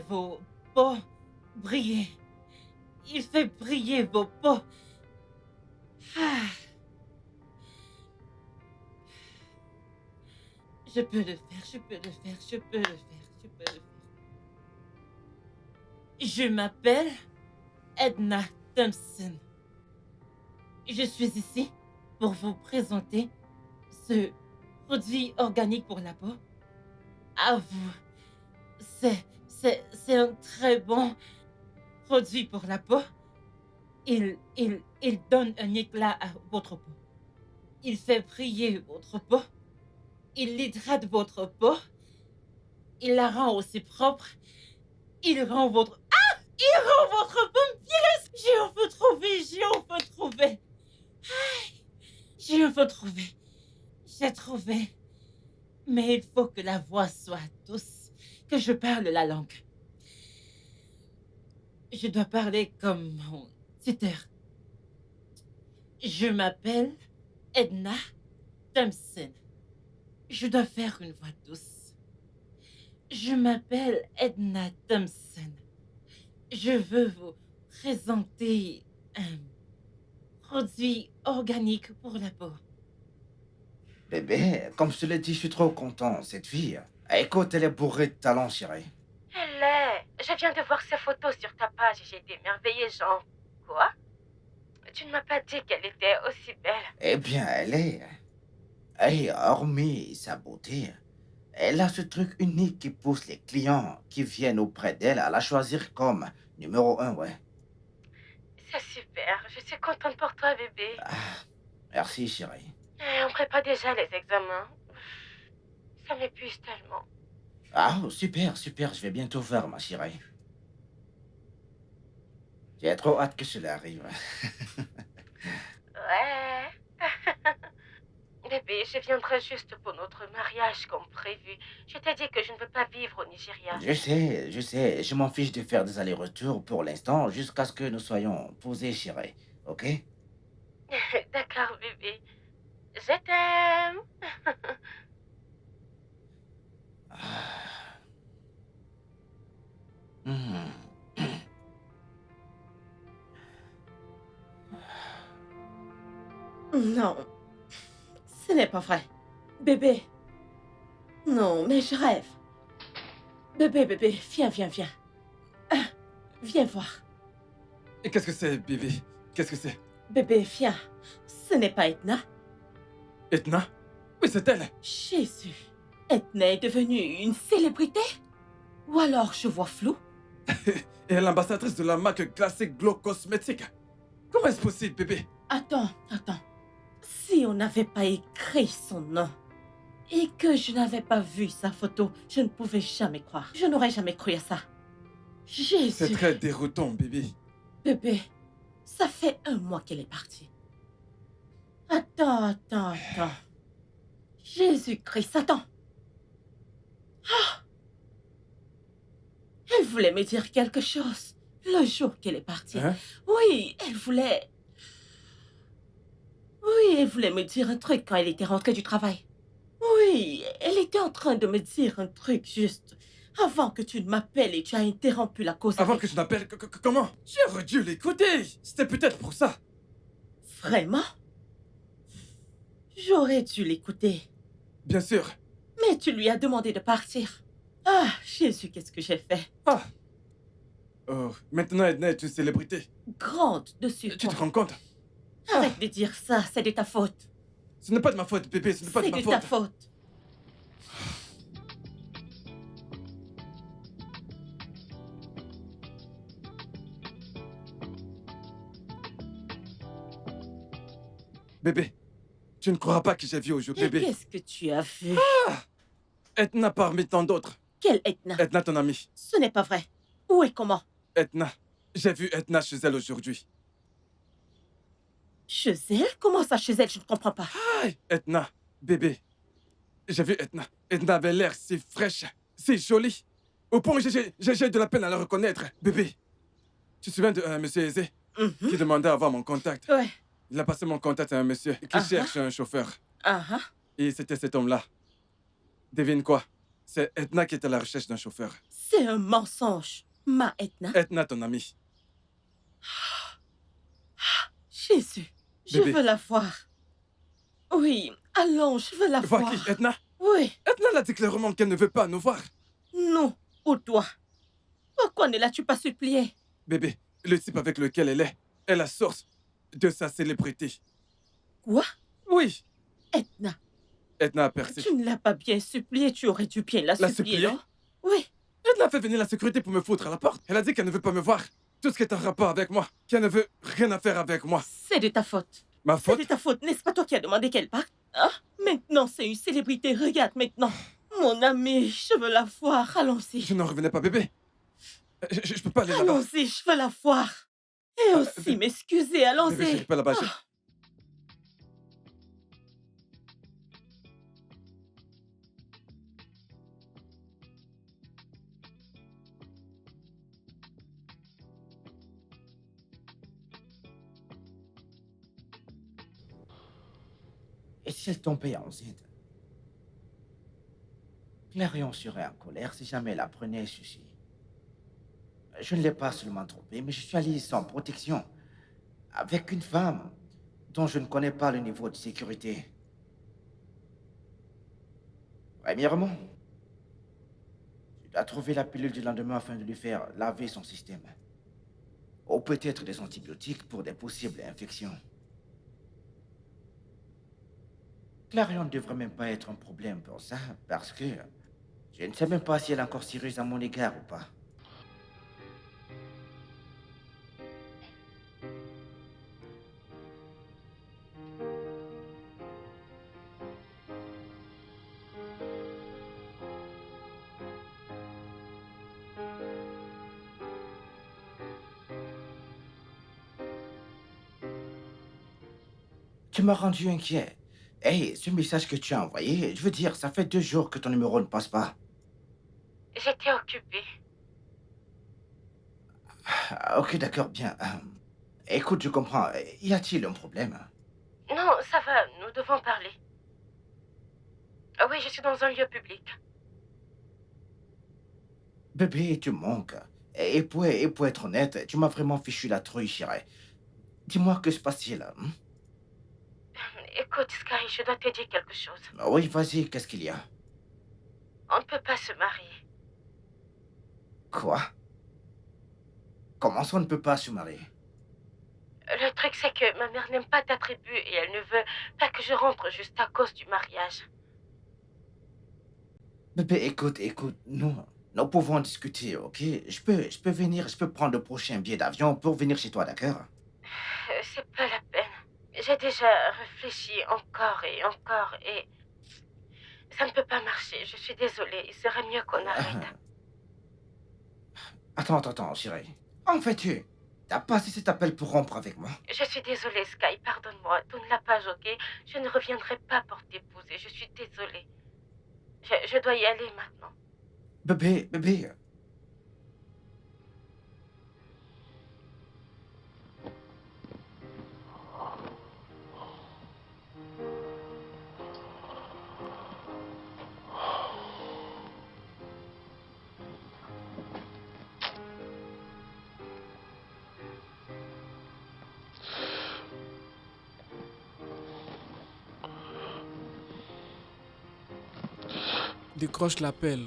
vos peaux briller. Il fait briller vos peaux. Ah. Je peux le faire. Je m'appelle Edna Thompson. Je suis ici pour vous présenter ce produit organique pour la peau. À vous. C'est un très bon produit pour la peau. Il donne un éclat à votre peau. Il fait briller votre peau. Il hydrate votre peau. Il la rend aussi propre. Il rend votre peau mieux. J'ai enfin trouvé. J'ai trouvé. Mais il faut que la voix soit douce, que je parle la langue. Je dois parler comme mon tuteur. Je m'appelle Edna Thompson. Je dois faire une voix douce. Je m'appelle Edna Thompson. Je veux vous présenter un produit organique pour la peau. Bébé, comme je te l'ai dit, je suis trop content, cette fille. Écoute, elle est bourrée de talent, chérie. Elle est. Je viens de voir ses photos sur ta page et j'ai été émerveillée, genre. Quoi? Tu ne m'as pas dit qu'elle était aussi belle. Eh bien, elle est... Et hormis sa beauté, elle a ce truc unique qui pousse les clients qui viennent auprès d'elle à la choisir comme numéro 1, ouais. C'est super. Je suis contente pour toi, bébé. Ah, merci, chérie. On prépare déjà les examens. Ça m'épuise tellement. Ah, super, je vais bientôt voir, ma chérie. J'ai trop hâte que cela arrive. Ouais. Bébé, je viendrai juste pour notre mariage comme prévu. Je t'ai dit que je ne veux pas vivre au Nigeria. Je sais, je m'en fiche de faire des allers-retours pour l'instant, jusqu'à ce que nous soyons posés, chérie. Ok? D'accord, bébé. Je t'aime. Ah. Non, ce n'est pas vrai. Bébé. Non, mais je rêve. Bébé, viens. Ah, viens voir. Et qu'est-ce que c'est, bébé? Qu'est-ce que c'est? Bébé, viens. Ce n'est pas Edna. Edna? Oui, c'est elle. Jésus. Edna est devenue une célébrité? Ou alors je vois flou? Et elle est l'ambassadrice de la marque Classic Glow Cosmétique. Comment est-ce possible, bébé? Attends. Si on n'avait pas écrit son nom et que je n'avais pas vu sa photo, je ne pouvais jamais croire. Je n'aurais jamais cru à ça. Jésus. C'est très déroutant, bébé. Bébé, ça fait 1 mois qu'elle est partie. Attends. Jésus-Christ, attends. Ah! Elle voulait me dire quelque chose le jour qu'elle est partie. Hein? Oui, elle voulait me dire un truc quand elle était rentrée du travail. Oui, elle était en train de me dire un truc juste avant que tu ne m'appelles et tu as interrompu la cause. Avant avec- que je n'appelle... Comment? J'aurais dû l'écouter. C'était peut-être pour ça. Vraiment? J'aurais dû l'écouter. Bien sûr. Mais tu lui as demandé de partir. Ah, Jésus, qu'est-ce que j'ai fait? Ah. Oh, maintenant Edna est une célébrité. Grande dessus. Tu te rends compte? Arrête de dire ça, c'est de ta faute. Ce n'est pas de ma faute, bébé, ce n'est pas de C'est ma de faute. ta faute. Bébé, tu ne croiras pas que j'ai vu aujourd'hui, Et bébé. qu'est-ce que tu as vu? Edna parmi tant d'autres. Quelle Edna? Edna, ton amie. Ce n'est pas vrai. Où et comment? Edna. J'ai vu Edna chez elle aujourd'hui. Chez elle? Comment ça chez elle? Je ne comprends pas. Aïe, Edna, bébé. J'ai vu Edna. Edna avait l'air si fraîche, si jolie. Au point où j'ai de la peine à la reconnaître. Bébé, tu te souviens de monsieur Aizé Mhm. qui demandait à avoir mon contact? Ouais. Il a passé mon contact à un monsieur qui Ah, cherche un chauffeur. Ah, Et c'était cet homme-là. Devine quoi? C'est Edna qui est à la recherche d'un chauffeur. c'est un mensonge. Ma Edna? Edna, ton amie. Jésus, je Bébé. veux la voir. Oui, allons, je veux la Vois voir. qui? Edna? Oui, Edna l'a dit clairement qu'elle ne veut pas nous voir. non, ou toi. Pourquoi ne l'as-tu pas supplié? Bébé, le type avec lequel elle est la source de sa célébrité. Quoi? Oui, Edna, Edna a percé. tu ne l'as pas bien supplié, tu aurais dû bien la supplier, supplier? non? Oui, Edna a fait venir la sécurité pour me foutre à la porte. Elle a dit qu'elle ne veut pas me voir. Tout ce qui est en rapport avec moi. Qu'elle ne veut rien à faire avec moi. c'est de ta faute. Ma C'est faute? de ta faute, n'est-ce pas toi qui as demandé qu'elle parte? Ah, maintenant c'est une célébrité, regarde maintenant. Mon ami, je veux la voir, allons-y. Je n'en revenais pas, bébé. Je peux pas aller là-bas. Allons-y, je veux la voir. Et aussi bébé. m'excuser, Bébé, allons-y. j'irai pas là-bas. Ah. Et si elle tombait enceinte? Clarion serait en colère si jamais elle apprenait ceci. Je ne l'ai pas seulement trompée, mais je suis allé sans protection, avec une femme dont je ne connais pas le niveau de sécurité. Premièrement, je dois trouver la pilule du lendemain afin de lui faire laver son système. Ou peut-être des antibiotiques pour des possibles infections. Clarion ne devrait même pas être un problème pour ça, parce que je ne sais même pas si elle est encore sérieuse à mon égard ou pas. Tu m'as rendu inquiet. Hey, ce message que tu as envoyé, je veux dire, ça fait 2 jours que ton numéro ne passe pas. J'étais occupée. Ah, ok, d'accord, bien. Écoute, je comprends. Y a-t-il un problème? Non, ça va, nous devons parler. Ah oui, je suis dans un lieu public. Bébé, tu manques. Et pour être honnête, tu m'as vraiment fichu la trouille, chérie. Dis-moi, que se passe-t-il? Écoute, Sky, je dois te dire quelque chose. Oui, vas-y, qu'est-ce qu'il y a? On ne peut pas se marier. Quoi? Comment ça, on ne peut pas se marier? Le truc, c'est que ma mère n'aime pas ta tribu et elle ne veut pas que je rentre juste à cause du mariage. Bébé, écoute, nous pouvons discuter, ok? Je peux venir, je peux prendre le prochain billet d'avion pour venir chez toi, d'accord? C'est pas la peine. J'ai déjà réfléchi encore et ça ne peut pas marcher. Je suis désolée. Il serait mieux qu'on arrête. Attends, chérie. En fais-tu? T'as passé cet appel pour rompre avec moi? Je suis désolée, Sky. Pardonne-moi. Tourne la page, ok? Je ne reviendrai pas pour t'épouser. Je suis désolée. Je dois y aller maintenant. Bébé. Décroche l'appel.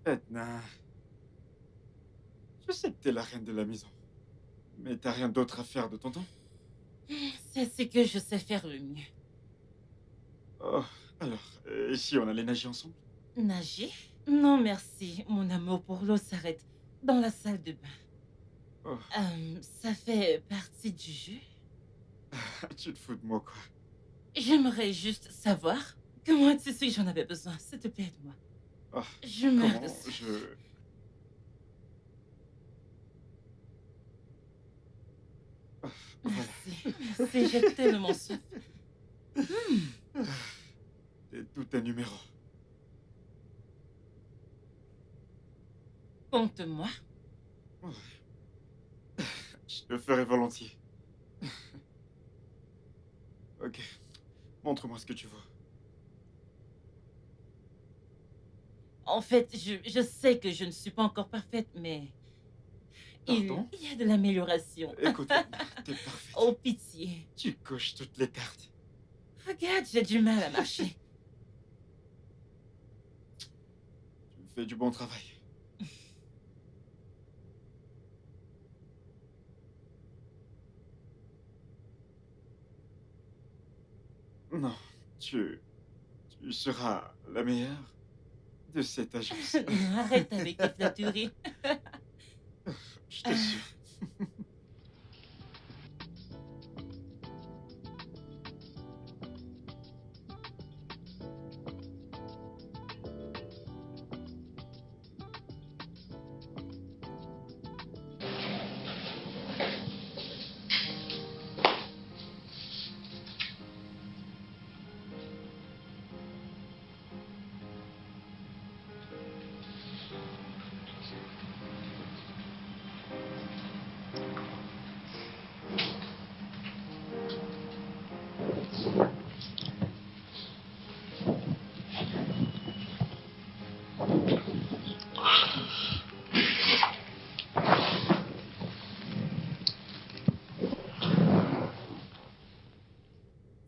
Edna, je sais que t'es la reine de la maison, mais t'as rien d'autre à faire de ton temps? C'est ce que je sais faire le mieux. Oh, alors, et si on allait nager ensemble? Nager? Non, merci. Mon amour pour l'eau s'arrête dans la salle de bain. Oh, Ça fait partie du jeu. tu te fous de moi, quoi. J'aimerais juste savoir comment tu sais que j'en avais besoin. S'il te plaît, aide-moi. Oh, Je meurs comment de soif. je... Oh, voilà, Merci, j'ai tellement soif. et tout un numéro. Compte-moi. Oh, je le ferai volontiers. Ok, montre-moi ce que tu vois. En fait, je sais que je ne suis pas encore parfaite, mais Pardon? il y a de l'amélioration. Écoute, Edna, t'es parfaite. Oh, pitié. Tu coches toutes les cartes. Regarde, j'ai du mal à marcher. Tu fais du bon travail. Non, tu seras la meilleure de cette agence. Arrête avec tes flatteries. Je t'assure.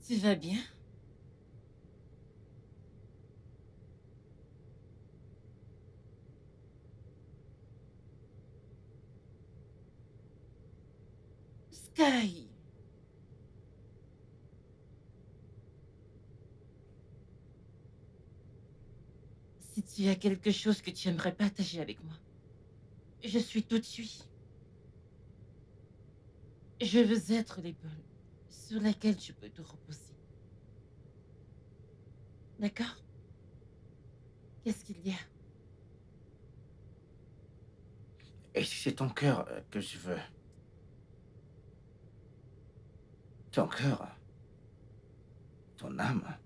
Tu vas bien? Sky, si tu as quelque chose que tu aimerais partager avec moi, je suis tout oui. Je veux être l'épaule sur laquelle tu peux te reposer. D'accord? Qu'est-ce qu'il y a? Et si c'est ton cœur que je veux? Ton cœur, ton âme,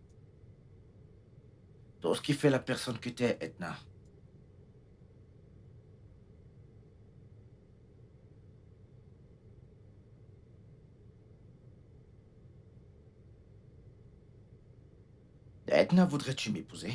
tout ce qui fait la personne que t'es, Edna. Edna, voudrais-tu m'épouser?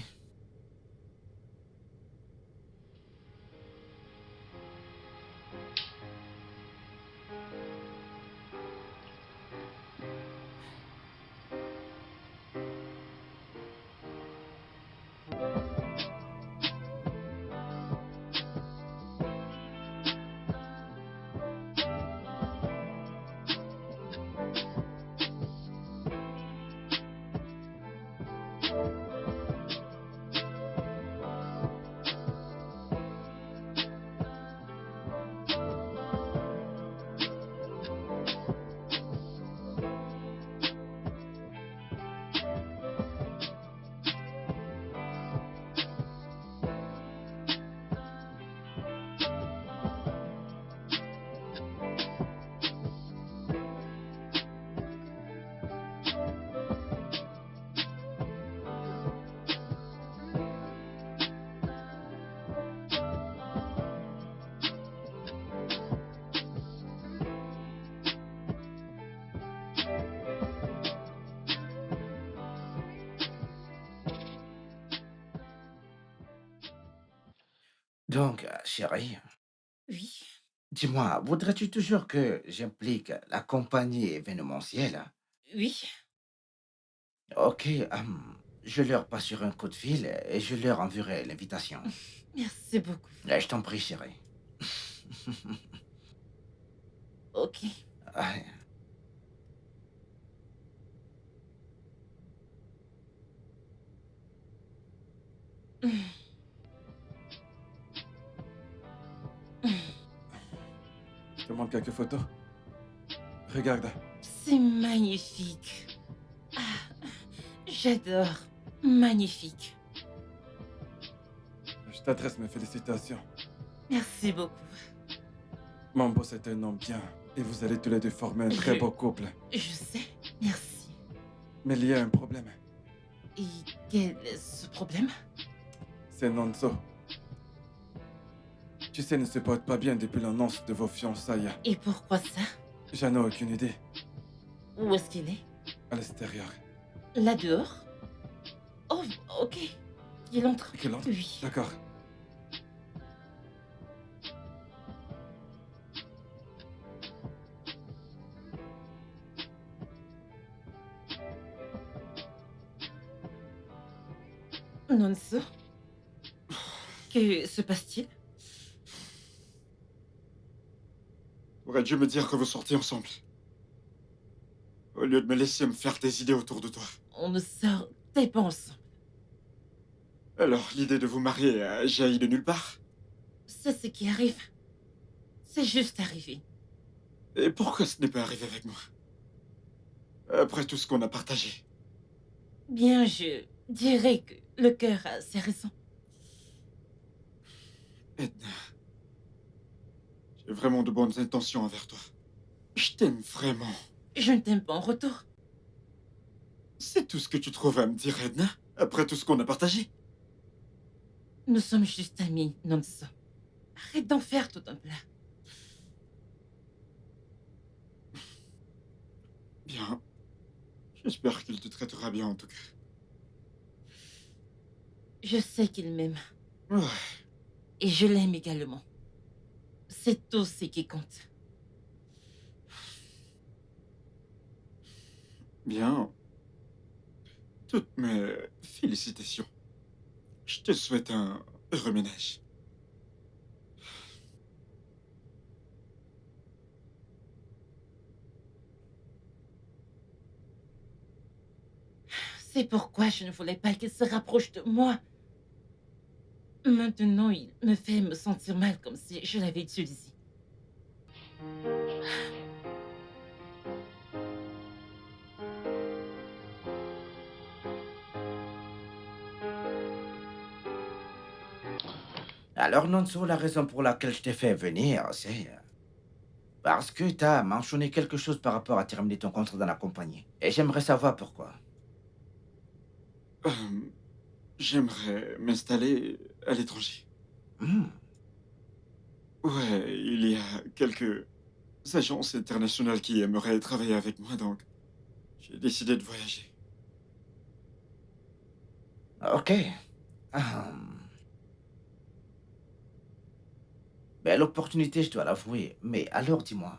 Donc, chérie, Oui. dis-moi, voudrais-tu toujours que j'implique la compagnie événementielle? Oui. Ok, je leur passerai un coup de fil et je leur enverrai l'invitation. Merci beaucoup. Je t'en prie, chérie. Ok. Ah, Je te montre quelques photos. Regarde. C'est magnifique. Ah, j'adore. Magnifique. Je t'adresse mes félicitations. Merci beaucoup. Mon boss est un homme bien. Et vous allez tous les deux former un très beau couple. Je sais. Merci. Mais il y a un problème. Et quel est ce problème? C'est Nonso. Tu sais, ne se porte pas bien depuis l'annonce de vos fiançailles. Et pourquoi ça? J'en ai aucune idée. Où est-ce qu'il est? À l'extérieur. Là dehors? Oh, ok. Il entre. Qu'il entre? Oui. D'accord. Nonso? Que se passe-t-il? Aurais dû me dire que vous sortiez ensemble. Au lieu de me laisser me faire des idées autour de toi. On ne sortait pas ensemble. Alors, l'idée de vous marier a jailli de nulle part? C'est ce qui arrive. C'est juste arrivé. Et pourquoi ce n'est pas arrivé avec moi? Après tout ce qu'on a partagé. Bien, je dirais que le cœur a ses raisons. Edna, j'ai vraiment de bonnes intentions envers toi. Je t'aime vraiment. Je ne t'aime pas en retour. C'est tout ce que tu trouves à me dire, Edna? Après tout ce qu'on a partagé? Nous sommes juste amis, Nonso. Arrête d'en faire tout un plat. Bien. J'espère qu'il te traitera bien en tout cas. Je sais qu'il m'aime. Ouais. Et je l'aime également. C'est tout ce qui compte. Bien. toutes mes félicitations. Je te souhaite un heureux ménage. C'est pourquoi je ne voulais pas qu'il se rapproche de moi. Maintenant, il me fait me sentir mal comme si je l'avais utilisé. Alors, Nonso, la raison pour laquelle je t'ai fait venir, c'est parce que tu as mentionné quelque chose par rapport à terminer ton contrat dans la compagnie. Et j'aimerais savoir pourquoi. Euh, J'aimerais m'installer à l'étranger. Hmm. Ouais, il y a quelques agences internationales qui aimeraient travailler avec moi, donc j'ai décidé de voyager. Ok. Hum. Belle opportunité, je dois l'avouer. Mais alors, dis-moi,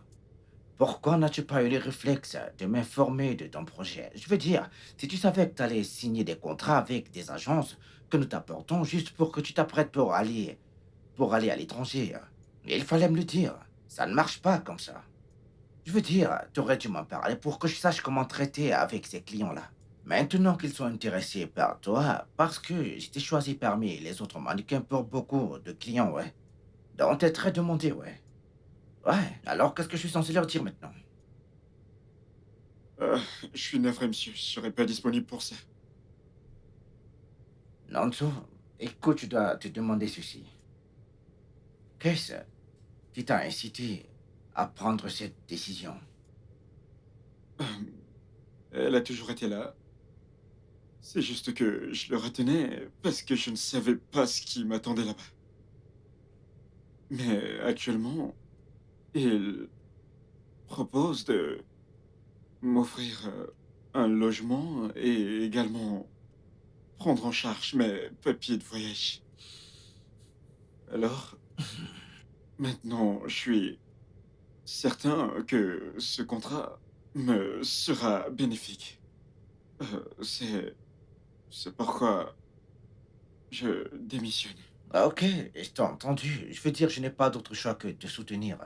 pourquoi n'as-tu pas eu les réflexes de m'informer de ton projet? Je veux dire, si tu savais que tu allais signer des contrats avec des agences que nous t'apportons juste pour que tu t'apprêtes pour aller à l'étranger, il fallait me le dire. Ça ne marche pas comme ça. Je veux dire, tu aurais dû m'en parler pour que je sache comment traiter avec ces clients-là. Maintenant qu'ils sont intéressés par toi, parce que j'étais choisi parmi les autres mannequins pour beaucoup de clients, ouais. Donc t'es très demandé, ouais. Ouais, alors qu'est-ce que je suis censé leur dire maintenant? Euh, je suis navré, monsieur, je serai pas disponible pour ça. Nanzo, écoute, tu dois te demander ceci. Qu'est-ce qui t'a incité à prendre cette décision? Euh, Elle a toujours été là. C'est juste que je le retenais parce que je ne savais pas ce qui m'attendait là-bas. Mais actuellement, il propose de m'offrir un logement et également prendre en charge mes papiers de voyage. Alors, maintenant, je suis certain que ce contrat me sera bénéfique. C'est pourquoi je démissionne. Ah, ok, je t'ai entendu. Je veux dire, je n'ai pas d'autre choix que de te soutenir.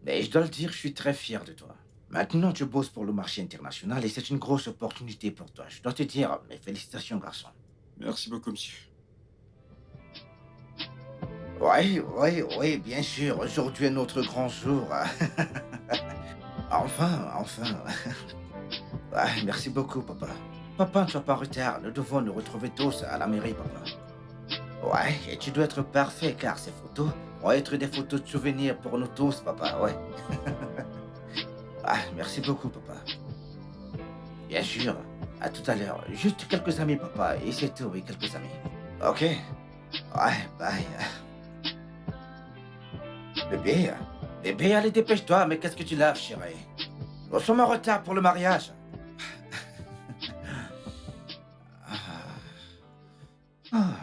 Mais je dois le dire, je suis très fier de toi. Maintenant, tu bosses pour le marché international et c'est une grosse opportunité pour toi. Je dois te dire, mes félicitations, garçon. Merci beaucoup, monsieur. Oui, oui, oui, bien sûr. Aujourd'hui est notre grand jour. Enfin, enfin. Ouais, merci beaucoup, papa. Papa, ne sois pas en retard. Nous devons nous retrouver tous à la mairie, papa. Ouais, et tu dois être parfait car ces photos vont être des photos de souvenirs pour nous tous, papa, ouais. Ah, merci beaucoup, papa. Bien sûr. À tout à l'heure. Juste quelques amis, papa. Et c'est tout, oui, quelques amis. Ok. Ouais, bye. Bébé, bébé, allez, dépêche-toi. Mais qu'est-ce que tu laves, chérie? Nous sommes en retard pour le mariage. Ah. Ah.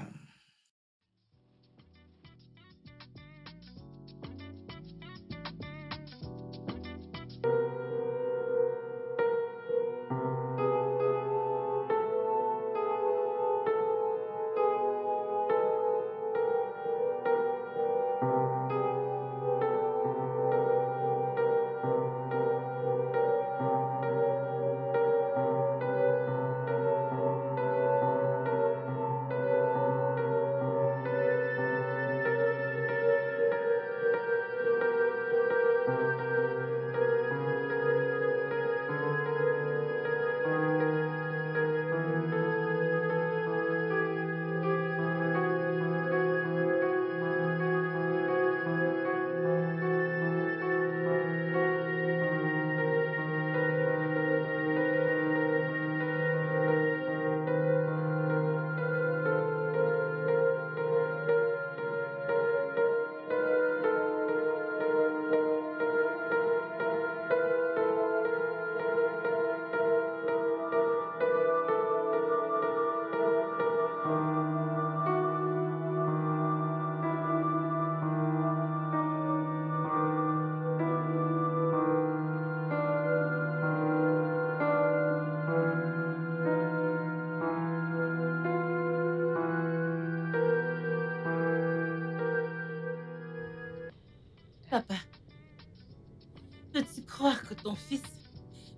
croire que ton fils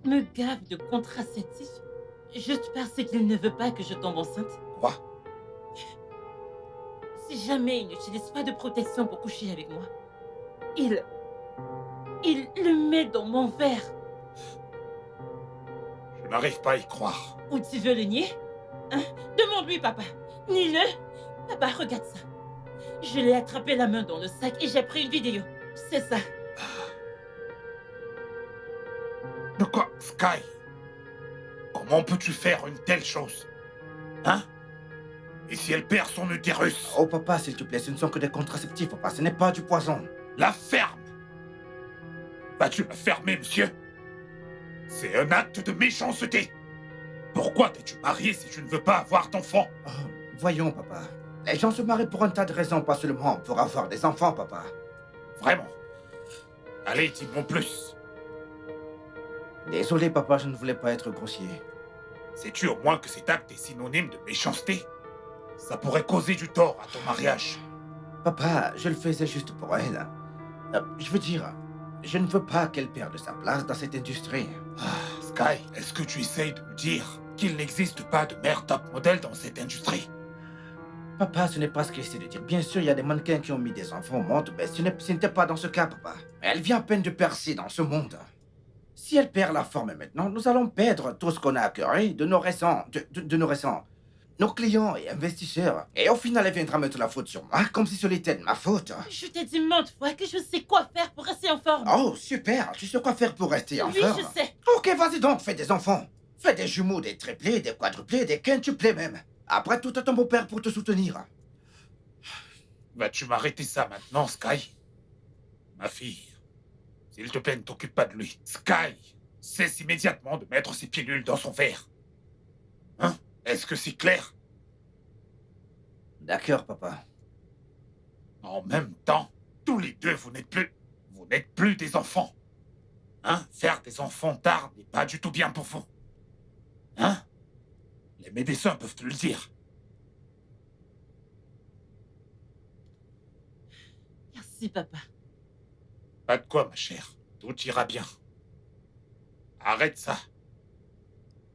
me gave de contraceptifs juste parce qu'il ne veut pas que je tombe enceinte? Quoi? Si jamais il n'utilise pas de protection pour coucher avec moi, il le met dans mon verre. Je n'arrive pas à y croire. Ou tu veux le nier? Hein? Demande-lui, papa. Nie-le. Papa, regarde ça. Je l'ai attrapé la main dans le sac et j'ai pris une vidéo. C'est ça. De quoi, Sky? Comment peux-tu faire une telle chose? Hein? Et si elle perd son utérus? Oh, papa, s'il te plaît, ce ne sont que des contraceptifs, papa. Ce n'est pas du poison. La ferme! Vas-tu la fermer, monsieur? C'est un acte de méchanceté. Pourquoi t'es-tu marié si tu ne veux pas avoir d'enfant? Oh, voyons, papa. Les gens se marient pour un tas de raisons, pas seulement pour avoir des enfants, papa. Vraiment? Allez, dis-moi plus. Désolé, papa, je ne voulais pas être grossier. Sais-tu au moins que cet acte est synonyme de méchanceté? Ça pourrait causer du tort à ton mariage. Papa, je le faisais juste pour elle. Je veux dire, je ne veux pas qu'elle perde sa place dans cette industrie. Sky, est-ce que tu essayes de me dire qu'il n'existe pas de mère top modèle dans cette industrie? Papa, ce n'est pas ce que j'essaie de dire. Bien sûr, il y a des mannequins qui ont mis des enfants au monde, mais ce n'était pas dans ce cas, papa. Elle vient à peine de percer dans ce monde. Si elle perd la forme maintenant, nous allons perdre tout ce qu'on a acquis de nos récents, de nos récents, nos clients et investisseurs. Et au final, elle viendra mettre la faute sur moi, comme si ce était de ma faute. Je t'ai dit maintes fois que je sais quoi faire pour rester en forme. Oh, super, tu sais quoi faire pour rester en Oui, forme? je sais. Ok, vas-y donc, fais des enfants. Fais des jumeaux, des triplés, des quadruplés, des quintuplés même. Après tout, t'as ton beau-père pour te soutenir. Vas-tu m'arrêter ça maintenant, Sky? Ma fille, s'il te plaît, ne t'occupe pas de lui. Sky, cesse immédiatement de mettre ses pilules dans son verre. Hein? Est-ce que c'est clair? D'accord, papa. En même temps, tous les deux, vous n'êtes plus des enfants. Hein? Faire des enfants tard n'est pas du tout bien pour vous. Hein? Les médecins peuvent te le dire. Merci, papa. Pas de quoi, ma chère. Tout ira bien. Arrête ça.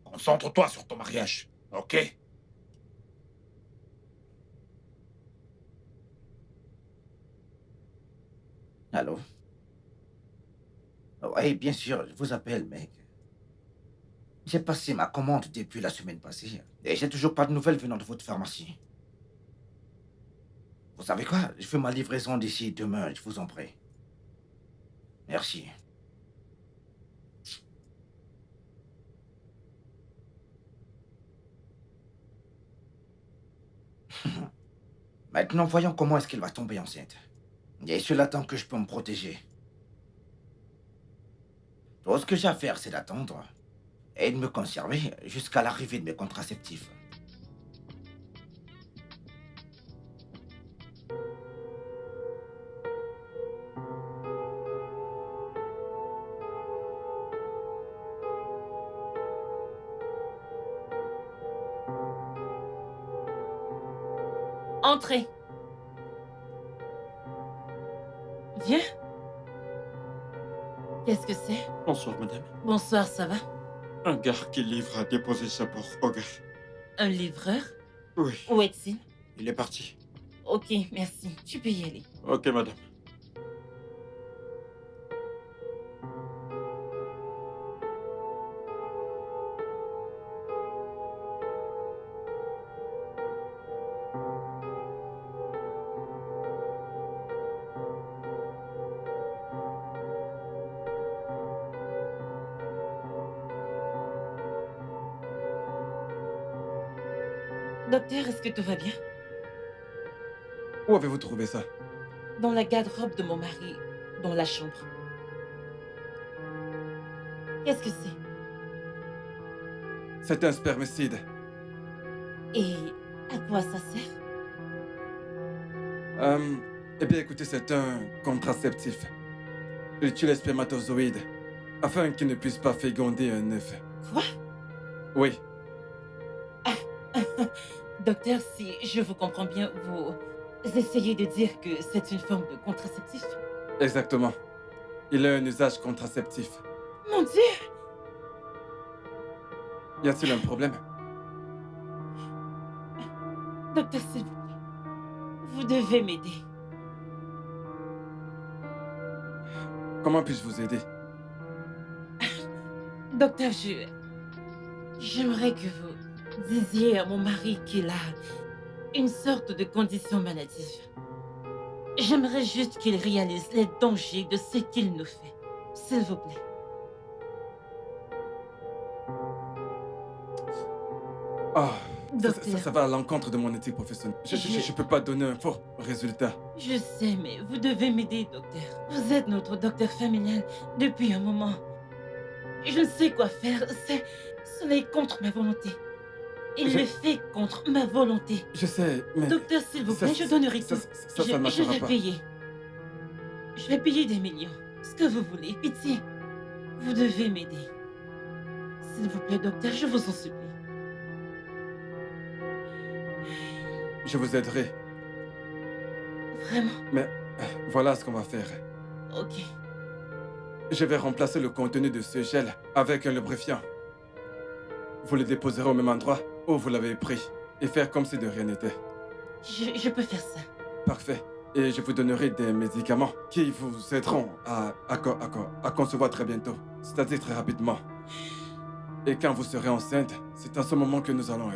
Concentre-toi sur ton mariage, ok? Allô? Oui, bien sûr, je vous appelle, mec. J'ai passé ma commande depuis la semaine passée et j'ai toujours pas de nouvelles venant de votre pharmacie. Vous savez quoi? Je fais ma livraison d'ici demain, je vous en prie. Merci. Maintenant, voyons comment est-ce qu'elle va tomber enceinte. Et cela tant que je peux me protéger. Tout ce que j'ai à faire, c'est d'attendre et de me conserver jusqu'à l'arrivée de mes contraceptifs. Entrez. Viens. Qu'est-ce que c'est? Bonsoir, madame. Bonsoir, ça va? Un gars qui livre a déposé ça pour Ogar. Un livreur? Oui, Où est-il? il est parti. Ok, merci. Tu peux y aller. Ok, madame. Docteur, est-ce que tout va bien? Où avez-vous trouvé ça? Dans la garde-robe de mon mari, dans la chambre. Qu'est-ce que c'est? C'est un spermicide. Et à quoi ça sert? Eh bien, écoutez, c'est un contraceptif. Il tue les spermatozoïdes afin qu'ils ne puissent pas féconder un œuf. Quoi? Oui, Docteur, si je vous comprends bien, vous essayez de dire que c'est une forme de contraceptif? exactement. Il a un usage contraceptif. Mon Dieu! Y a-t-il un problème? Docteur, s'il vous plaît, vous devez m'aider. Comment puis-je vous aider? Docteur, j'aimerais que vous disiez à mon mari qu'il a une sorte de condition maladive. J'aimerais juste qu'il réalise les dangers de ce qu'il nous fait. S'il vous plaît. Ah, Docteur. ça va à l'encontre de mon éthique professionnelle. Je peux pas donner un faux résultat. Je sais, mais vous devez m'aider, docteur. Vous êtes notre docteur familial depuis un moment. Je ne sais quoi faire. Cela est contre ma volonté. Il le fait contre ma volonté. Je sais, mais... Docteur, s'il vous plaît, je donnerai tout. Ça je marchera vais pas. payer. Je vais payer des millions. Ce que vous voulez. Pitié. Vous devez m'aider. S'il vous plaît, docteur, je vous en supplie. Je vous aiderai. Vraiment? Mais voilà ce qu'on va faire. Ok. Je vais remplacer le contenu de ce gel avec un lubrifiant. Vous le déposerez au même endroit où vous l'avez pris et faire comme si de rien n'était. Je peux faire ça. Parfait. Et je vous donnerai des médicaments qui vous aideront à concevoir très bientôt, c'est-à-dire très rapidement. Et quand vous serez enceinte, c'est à ce moment que nous allons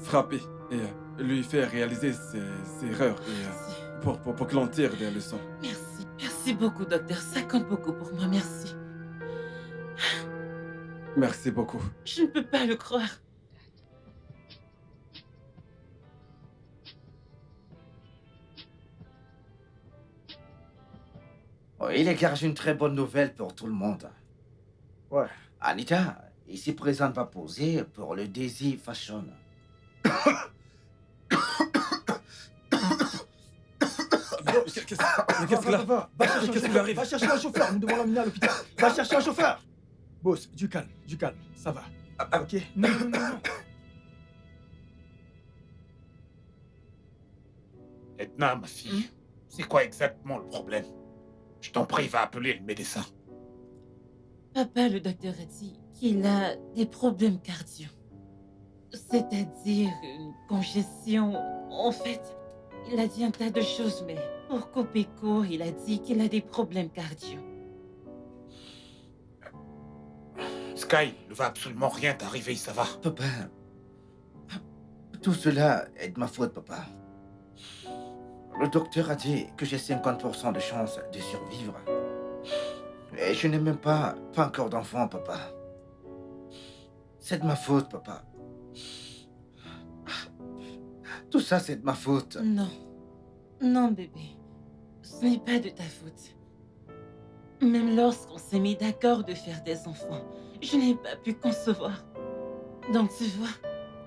frapper et lui faire réaliser ses erreurs et, pour que l'on tire des leçons. Merci. Merci beaucoup, docteur. Ça compte beaucoup pour moi. Merci. Merci beaucoup. Je ne peux pas le croire. Oui, les gars, j'ai une très bonne nouvelle pour tout le monde. Ouais. Anita, ici présente va poser pour le Daisy Fashion. Qu'est-ce qu'il a? Va chercher Qu'est-ce un qui lui arrive? chauffeur. Va chercher un chauffeur. Nous devons l'emmener à l'hôpital. Va chercher un chauffeur. Boss, du calme. Ça va. Ok? Non. Edna, ma fille, c'est quoi exactement le problème? Je t'en prie, va appeler le médecin. Papa, le docteur a dit qu'il a des problèmes cardio. C'est-à-dire une congestion. En fait, il a dit un tas de choses, mais pour couper court, il a dit qu'il a des problèmes cardio. Sky, il ne va absolument rien t'arriver, ça va? Papa, tout cela est de ma faute, papa. Le docteur a dit que j'ai 50% de chance de survivre. Et je n'ai même pas encore d'enfant, papa. C'est de ma faute, papa. Tout ça, c'est de ma faute. Non. Non, bébé. Ce n'est pas de ta faute. Même lorsqu'on s'est mis d'accord de faire des enfants, je n'ai pas pu concevoir. Donc tu vois,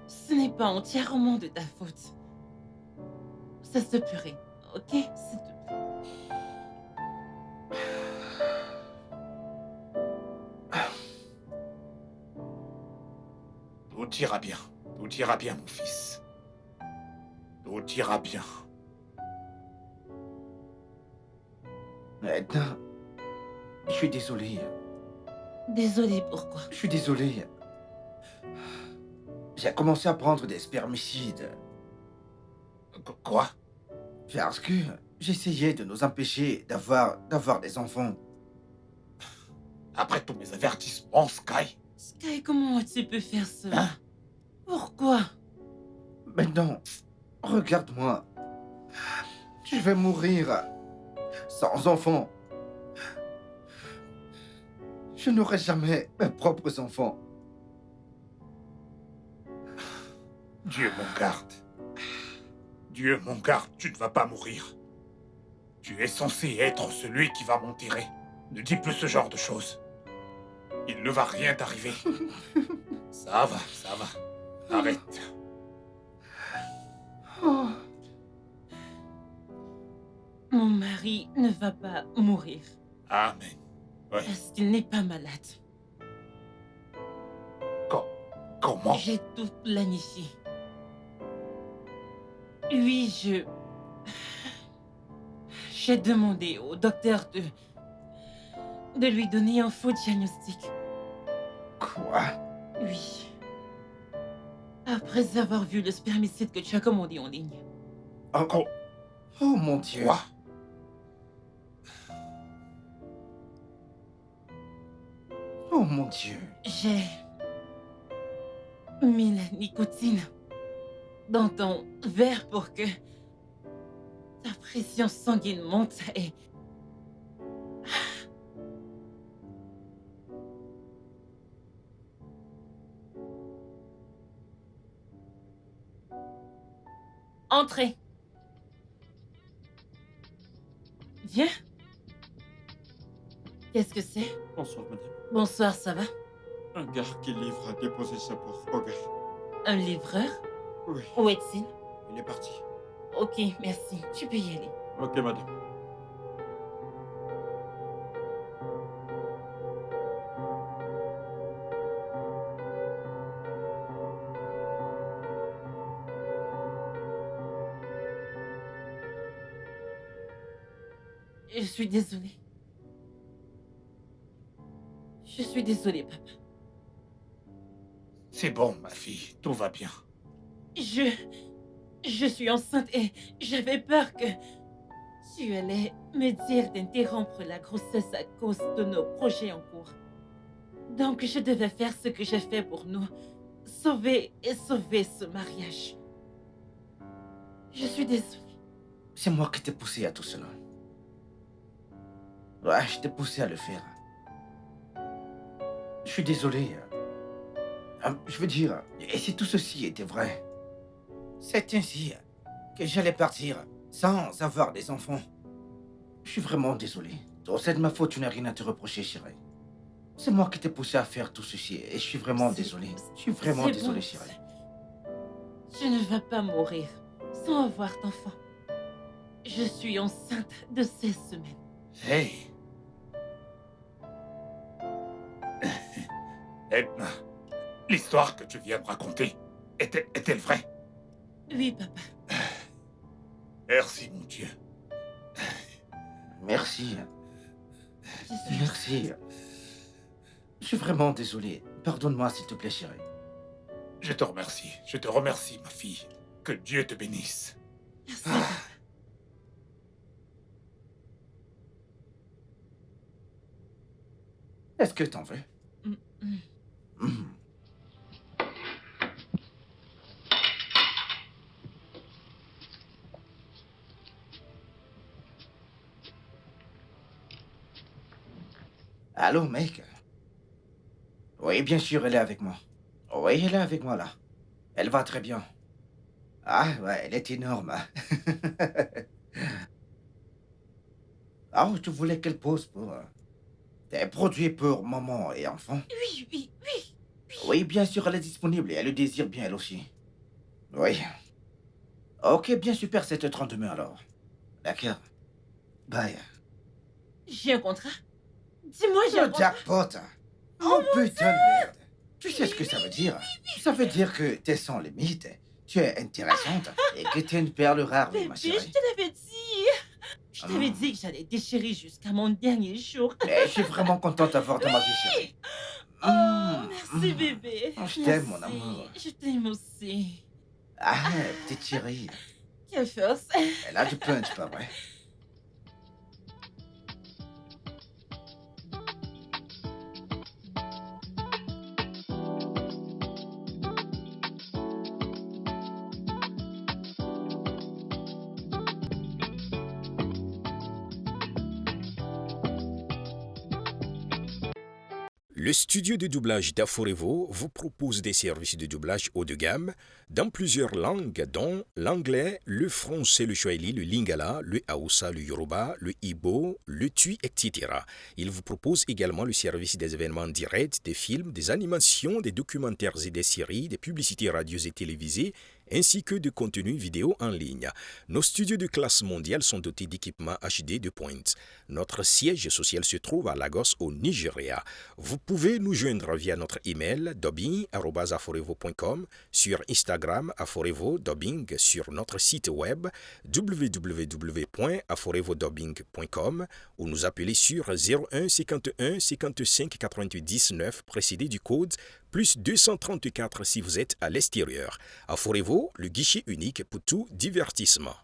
ce n'est pas entièrement de ta faute. Ça se pleurait, ok? S'il te plaît. Tout ira bien. Tout ira bien, mon fils. Tout ira bien. Edna, je suis désolé. Désolée, pourquoi? Je suis désolé. J'ai commencé à prendre des spermicides. Quoi? Parce que j'essayais de nous empêcher d'avoir des enfants. Après tous mes avertissements, Sky? Sky, comment tu peux faire cela? Hein? Pourquoi? Maintenant, regarde-moi. Je vais mourir sans enfants. Je n'aurai jamais mes propres enfants. Dieu m'en garde. Dieu m'en garde, tu ne vas pas mourir. Tu es censé être celui qui va m'enterrer. Ne dis plus ce genre de choses. Il ne va rien t'arriver. Ça va. Arrête. Oh. Mon mari ne va pas mourir Amen. Ouais. parce qu'il n'est pas malade. Comment? J'ai tout planifié. Oui, j'ai demandé au docteur de lui donner un faux diagnostic. Quoi? Oui. Après avoir vu le spermicide que tu as commandé en ligne. Oh mon Dieu. Quoi? Oh mon Dieu. J'ai mis la nicotine dans ton verre pour que ta pression sanguine monte et... Entrez. Viens. Qu'est-ce que c'est? Bonsoir, madame. Bonsoir, ça va? Un gars qui livre a déposé ça pour Oga. Un livreur? Oui, Où est-il? il est parti. Ok, merci. Tu peux y aller. Ok, madame. Je suis désolée. Je suis désolée, papa. C'est bon, ma fille, tout va bien. Je suis enceinte et j'avais peur que tu allais me dire d'interrompre la grossesse à cause de nos projets en cours. Donc je devais faire ce que j'ai fait pour nous. Sauver ce mariage. Je suis désolée. C'est moi qui t'ai poussé à tout cela. Ouais, je t'ai poussé à le faire. Je suis désolé. Je veux dire, et si tout ceci était vrai, c'est ainsi que j'allais partir sans avoir des enfants. Je suis vraiment désolé. C'est de ma faute, tu n'as rien à te reprocher, chérie. C'est moi qui t'ai poussé à faire tout ceci et je suis vraiment désolé. Je suis vraiment C'est désolé, bon. chérie. Tu ne vas pas mourir sans avoir d'enfant. Je suis enceinte de 16 semaines. Hey. Edna, l'histoire que tu viens de raconter, est-elle vraie? Oui, papa. Merci, mon Dieu. Merci. Je suis... Merci. Je suis vraiment désolé. Pardonne-moi, s'il te plaît, chérie. Je te remercie, ma fille. Que Dieu te bénisse. Merci, papa. Est-ce que t'en veux? Mm. Mhm. Allô, mec? Oui, bien sûr, elle est avec moi. Oui, elle est avec moi, là. Elle va très bien. Ah, ouais, elle est énorme. Ah, tu voulais qu'elle pose pour... des produits pour maman et enfant? Oui. Oui, bien sûr, elle est disponible et elle le désire bien, elle aussi. Oui. Ok, bien super, 7h30 demain, alors. D'accord. Bye. J'ai un contrat. Dis-moi, j'ai un Le contrat. jackpot. Oh putain de merde. Tu sais ce que ça veut dire? Ça veut dire que t'es sans limite, tu es intéressante et que t'es une perle rare, oui, Bébé, ma je chérie. te l'avais dit. Je t'avais dit que j'allais déchirer jusqu'à mon dernier jour. Mais je suis vraiment contente d'avoir dans ma vie, chérie. Oh, merci, bébé. Oh, je t'aime, mon Merci. amour. Je t'aime aussi. Ah, petite chérie. Quelle force. Elle a du punch, pas vrai? Le studio de doublage d'Aforevo vous propose des services de doublage haut de gamme dans plusieurs langues, dont l'anglais, le français, le swahili, le lingala, le hausa, le yoruba, le igbo, le tui, etc. Il vous propose également le service des événements directs, des films, des animations, des documentaires et des séries, des publicités radios et télévisées, ainsi que de contenus vidéo en ligne. Nos studios de classe mondiale sont dotés d'équipements HD de pointe. Notre siège social se trouve à Lagos, au Nigeria. Vous pouvez nous joindre via notre email dubbing@aforevo.com, sur Instagram Aforevo Dubbing, sur notre site web www.aforevodubbing.com ou nous appeler sur 01 51 55 88 19 précédé du code plus 234 si vous êtes à l'extérieur. Aforevo, le guichet unique pour tout divertissement.